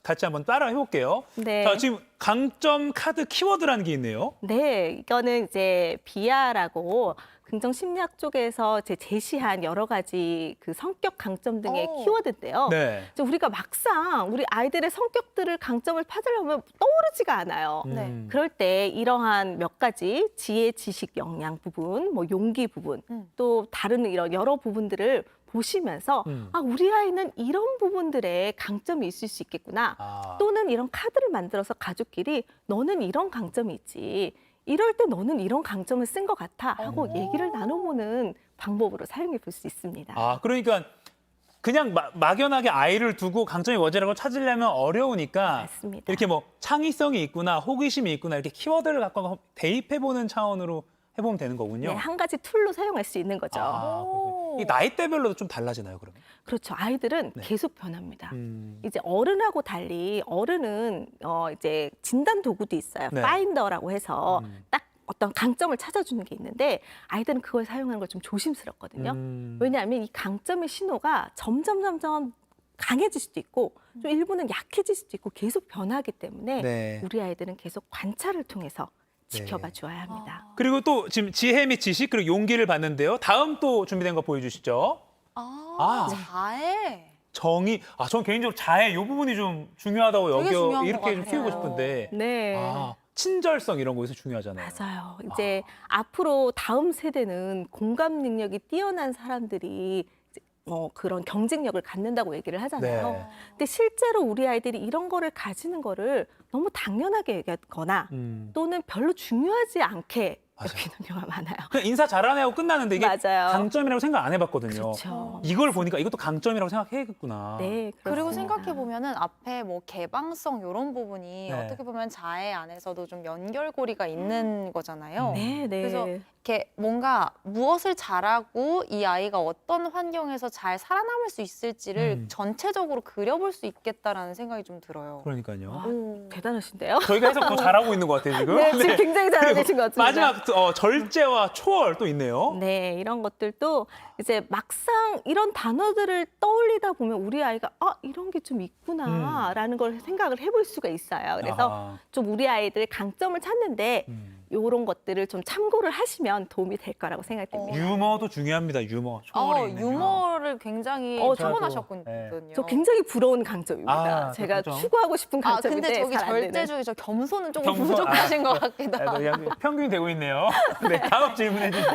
같이 한번 따라 해볼게요. 네. 자, 지금 강점 카드 키워드라는 게 있네요. 네, 이거는 이제 비아라고 긍정 심리학 쪽에서 제시한 여러 가지 그 성격 강점 등의 키워드인데요. 네. 이제 우리가 막상 우리 아이들의 성격들을 강점을 찾으려면 떠오르지가 않아요. 그럴 때 이러한 몇 가지 지혜, 지식, 역량 부분, 뭐 용기 부분, 또 다른 이런 여러 부분들을 보시면서 우리 아이는 이런 부분들에 강점이 있을 수 있겠구나. 또는 이런 카드를 만들어서 가족끼리 너는 이런 강점이 있지. 이럴 때 너는 이런 강점을 쓴 것 같아 하고 얘기를 나눠보는 방법으로 사용해 볼 수 있습니다. 그러니까 그냥 막연하게 아이를 두고 강점이 뭐지라고 찾으려면 어려우니까 맞습니다. 이렇게 뭐 창의성이 있구나, 호기심이 있구나 이렇게 키워드를 갖고 대입해보는 차원으로 해보면 되는 거군요. 네, 한 가지 툴로 사용할 수 있는 거죠. 이 나이대별로도 좀 달라지나요, 그러면? 그렇죠. 아이들은 계속 변합니다. 이제 어른하고 달리 어른은 이제 진단 도구도 있어요. 파인더라고 해서 딱 어떤 강점을 찾아주는 게 있는데 아이들은 그걸 사용하는 걸 좀 조심스럽거든요. 왜냐하면 이 강점의 신호가 점점 강해질 수도 있고 좀 일부는 약해질 수도 있고 계속 변하기 때문에 우리 아이들은 계속 관찰을 통해서 지켜봐 줘야 합니다. 그리고 또 지금 지혜 및 지식 그리고 용기를 봤는데요. 다음 또 준비된 거 보여주시죠. 자애. 정의. 전 개인적으로 자애 이 부분이 좀 중요하다고 되게 여겨 중요한 이렇게 것 좀 같아요. 키우고 싶은데. 네. 친절성 이런 거에서 중요하잖아요. 맞아요. 이제 앞으로 다음 세대는 공감 능력이 뛰어난 사람들이 그런 경쟁력을 갖는다고 얘기를 하잖아요. 근데 실제로 우리 아이들이 이런 거를 가지는 거를 너무 당연하게 얘기하거나 또는 별로 중요하지 않게 여기는 경우가 많아요. 그냥 인사 잘하네 하고 끝나는데 이게 맞아요. 강점이라고 생각 안 해봤거든요. 그렇죠. 이걸 보니까 이것도 강점이라고 생각해야겠구나. 네, 그리고 그렇습니다. 생각해 보면은 앞에 뭐 개방성 이런 부분이 어떻게 보면 자애 안에서도 좀 연결고리가 있는 거잖아요. 네. 그래서 이렇게 뭔가 무엇을 잘하고 이 아이가 어떤 환경에서 잘 살아남을 수 있을지를 전체적으로 그려볼 수 있겠다라는 생각이 좀 들어요. 그러니까요. 대단하신데요? 저희가 해석 더 잘하고 있는 것 같아요, 지금. 네, 지금 굉장히 잘하고 계신 것 같습니다. 마지막 절제와 초월 또 있네요. 네, 이런 것들도 이제 막상 이런 단어들을 떠올리다 보면 우리 아이가 이런 게 좀 있구나라는 걸 생각을 해볼 수가 있어요. 그래서 좀 우리 아이들 강점을 찾는데 이런 것들을 좀 참고를 하시면 도움이 될 거라고 생각이 듭니다. 유머도 중요합니다. 유머. 초월에 있는 유머를 굉장히 타고나셨군요. 저 굉장히 부러운 강점입니다. 제가 그렇죠. 추구하고 싶은 강점인데 근데 저기 잘 안 되는. 절대적인 저 겸손은 조금 부족하신 것 같기도 하고. 평균이 되고 있네요. 네, 다음 질문해 주시죠.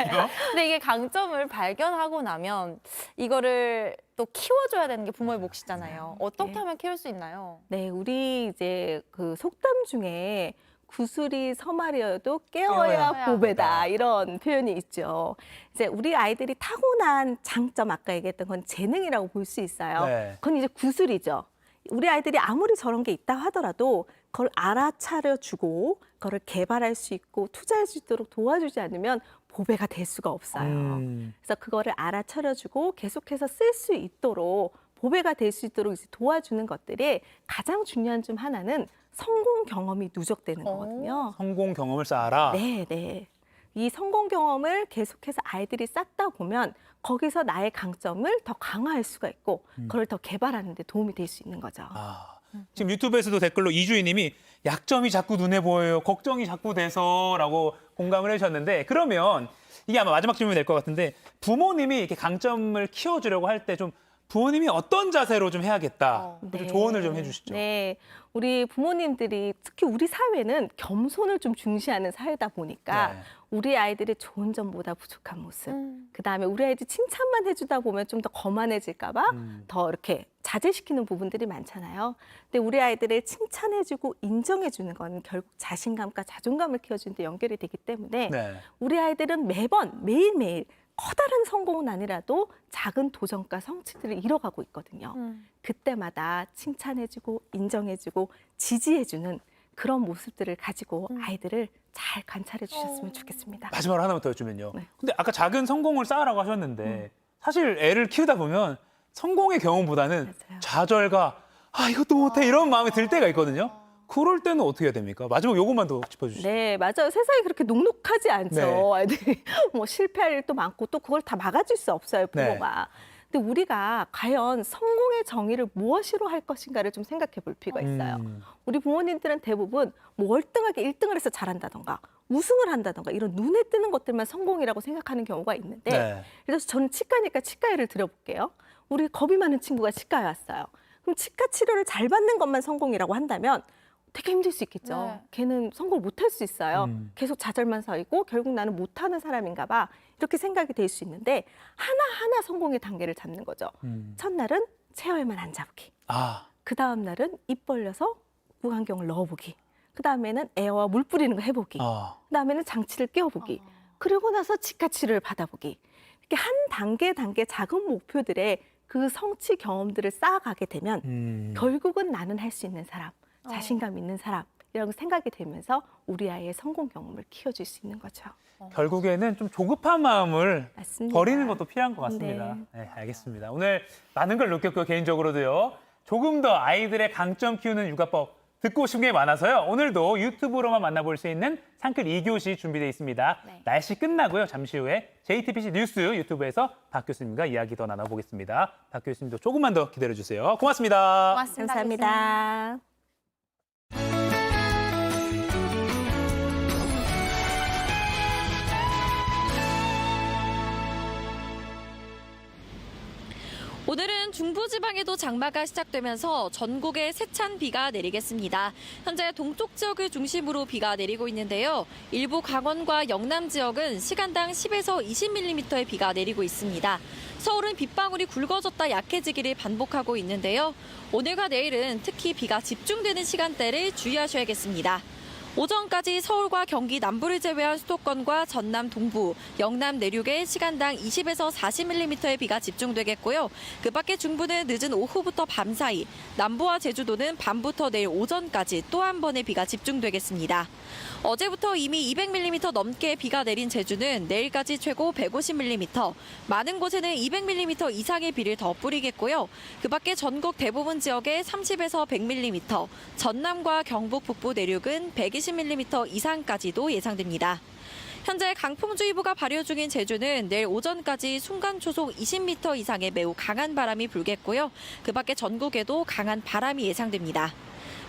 근데 이게 강점을 발견하고 나면 이거를 또 키워줘야 되는 게 부모의 몫이잖아요. 어떻게 하면 키울 수 있나요? 네, 우리 이제 그 속담 중에 구슬이 서말이어도 깨어야 보배다 이런 표현이 있죠. 이제 우리 아이들이 타고난 장점 아까 얘기했던 건 재능이라고 볼 수 있어요. 네. 그건 이제 구슬이죠. 우리 아이들이 아무리 저런 게 있다 하더라도 그걸 알아차려주고 그걸 개발할 수 있고 투자할 수 있도록 도와주지 않으면 보배가 될 수가 없어요. 그래서 그거를 알아차려주고 계속해서 쓸 수 있도록 보배가 될 수 있도록 이제 도와주는 것들이 가장 중요한 중 하나는 성공 경험이 누적되는 거거든요. 성공 경험을 쌓아라. 네, 네. 이 성공 경험을 계속해서 아이들이 쌓다 보면 거기서 나의 강점을 더 강화할 수가 있고 그걸 더 개발하는 데 도움이 될 수 있는 거죠. 지금 유튜브에서도 댓글로 이주희님이 약점이 자꾸 눈에 보여요. 걱정이 자꾸 돼서라고 공감을 해주셨는데 그러면 이게 아마 마지막 질문이 될 것 같은데 부모님이 이렇게 강점을 키워주려고 할 때 좀 부모님이 어떤 자세로 좀 해야겠다. 좀 조언을 좀 해주시죠. 네, 우리 부모님들이 특히 우리 사회는 겸손을 좀 중시하는 사회다 보니까 우리 아이들의 좋은 점보다 부족한 모습, 그다음에 우리 아이들 칭찬만 해주다 보면 좀 더 거만해질까 봐 더 이렇게 자제시키는 부분들이 많잖아요. 근데 우리 아이들을 칭찬해주고 인정해주는 건 결국 자신감과 자존감을 키워주는 데 연결이 되기 때문에 우리 아이들은 매번 매일매일 커다란 성공은 아니라도 작은 도전과 성취들을 이뤄가고 있거든요. 그때마다 칭찬해주고 인정해주고 지지해주는 그런 모습들을 가지고 아이들을 잘 관찰해 주셨으면 좋겠습니다. 마지막으로 하나만 더 여쭈면요. 근데 아까 작은 성공을 쌓으라고 하셨는데 사실 애를 키우다 보면 성공의 경험보다는 좌절과 이것도 못해 이런 마음이 들 때가 있거든요. 그럴 때는 어떻게 해야 됩니까? 마지막 요것만 더 짚어주시죠. 네, 맞아요. 세상이 그렇게 녹록하지 않죠. 네. 아이들이 뭐 실패할 일도 많고 또 그걸 다 막아줄 수 없어요, 부모가. 근데 우리가 과연 성공의 정의를 무엇으로 할 것인가를 좀 생각해 볼 필요가 있어요. 우리 부모님들은 대부분 뭐 월등하게 1등을 해서 잘한다던가 우승을 한다던가 이런 눈에 띄는 것들만 성공이라고 생각하는 경우가 있는데 그래서 저는 치과니까 치과 예를 들어볼게요. 우리 겁이 많은 친구가 치과에 왔어요. 그럼 치과 치료를 잘 받는 것만 성공이라고 한다면 되게 힘들 수 있겠죠. 걔는 성공을 못할 수 있어요. 계속 좌절만 서있고 결국 나는 못하는 사람인가 봐. 이렇게 생각이 될 수 있는데 하나하나 성공의 단계를 잡는 거죠. 첫날은 체어에만 앉아보기. 그 다음 날은 입 벌려서 구강경을 넣어보기. 그 다음에는 에어와 물 뿌리는 거 해보기. 그 다음에는 장치를 끼워보기. 그리고 나서 치과 치료를 받아보기. 이렇게 한 단계 작은 목표들에 그 성취 경험들을 쌓아가게 되면 결국은 나는 할 수 있는 사람. 자신감 있는 사람 이런 생각이 되면서 우리 아이의 성공 경험을 키워줄 수 있는 거죠. 결국에는 좀 조급한 마음을 맞습니다. 버리는 것도 필요한 것 같습니다. 네, 알겠습니다. 오늘 많은 걸 느꼈고요. 개인적으로도요. 조금 더 아이들의 강점 키우는 육아법 듣고 싶은 게 많아서요. 오늘도 유튜브로만 만나볼 수 있는 상클 2교시 준비되어 있습니다. 날씨 끝나고요. 잠시 후에 JTBC 뉴스 유튜브에서 박 교수님과 이야기 더 나눠보겠습니다. 박 교수님도 조금만 더 기다려주세요. 고맙습니다. 고맙습니다. 감사합니다. 오늘은 중부지방에도 장마가 시작되면서 전국에 세찬 비가 내리겠습니다. 현재 동쪽 지역을 중심으로 비가 내리고 있는데요. 일부 강원과 영남 지역은 시간당 10에서 20mm의 비가 내리고 있습니다. 서울은 빗방울이 굵어졌다 약해지기를 반복하고 있는데요. 오늘과 내일은 특히 비가 집중되는 시간대를 주의하셔야겠습니다. 오전까지 서울과 경기 남부를 제외한 수도권과 전남 동부, 영남 내륙에 시간당 20에서 40mm의 비가 집중되겠고요. 그 밖에 중부는 늦은 오후부터 밤 사이, 남부와 제주도는 밤부터 내일 오전까지 또 한 번의 비가 집중되겠습니다. 어제부터 이미 200mm 넘게 비가 내린 제주는 내일까지 최고 150mm, 많은 곳에는 200mm 이상의 비를 더 뿌리겠고요. 그 밖에 전국 대부분 지역에 30에서 100mm, 전남과 경북 북부 내륙은 120mm 이상까지도 예상됩니다. 현재 강풍주의보가 발효 중인 제주는 내일 오전까지 순간 초속 20m 이상의 매우 강한 바람이 불겠고요. 그 밖에 전국에도 강한 바람이 예상됩니다.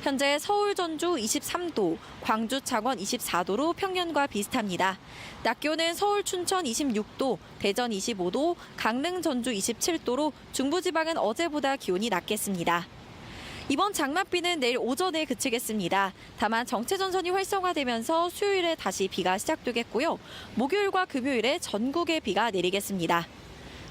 현재 서울, 전주 23도, 광주, 창원 24도로 평년과 비슷합니다. 낮 기온은 서울, 춘천 26도, 대전 25도, 강릉, 전주 27도로 중부지방은 어제보다 기온이 낮겠습니다. 이번 장맛비는 내일 오전에 그치겠습니다. 다만 정체전선이 활성화되면서 수요일에 다시 비가 시작되겠고요. 목요일과 금요일에 전국에 비가 내리겠습니다.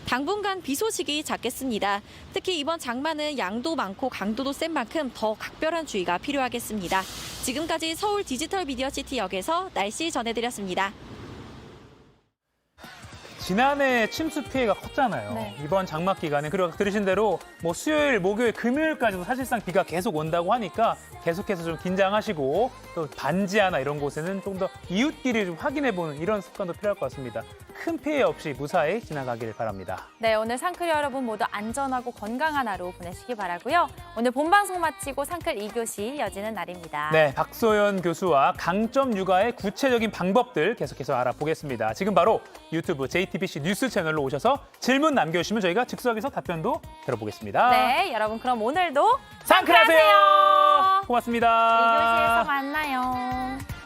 당분간 비 소식이 잦겠습니다. 특히 이번 장마는 양도 많고 강도도 센 만큼 더 각별한 주의가 필요하겠습니다. 지금까지 서울 디지털 미디어 시티역에서 날씨 전해드렸습니다. 지난해 침수 피해가 컸잖아요. 네. 이번 장맛 기간에 그리고 들으신 대로 뭐 수요일, 목요일, 금요일까지도 사실상 비가 계속 온다고 하니까 계속해서 좀 긴장하시고 또 반지하나 이런 곳에는 좀 더 이웃끼리 좀 확인해보는 이런 습관도 필요할 것 같습니다. 큰 피해 없이 무사히 지나가길 바랍니다. 네, 오늘 상클 여러분 모두 안전하고 건강한 하루 보내시기 바라고요. 오늘 본방송 마치고 상클 2교시 이어지는 날입니다. 네, 박소연 교수와 강점 육아의 구체적인 방법들 계속해서 알아보겠습니다. 지금 바로 유튜브 JTBC 뉴스 채널로 오셔서 질문 남겨주시면 저희가 즉석에서 답변도 들어보겠습니다. 네, 여러분 그럼 오늘도 상클하세요. 고맙습니다. 2교시에서 만나요.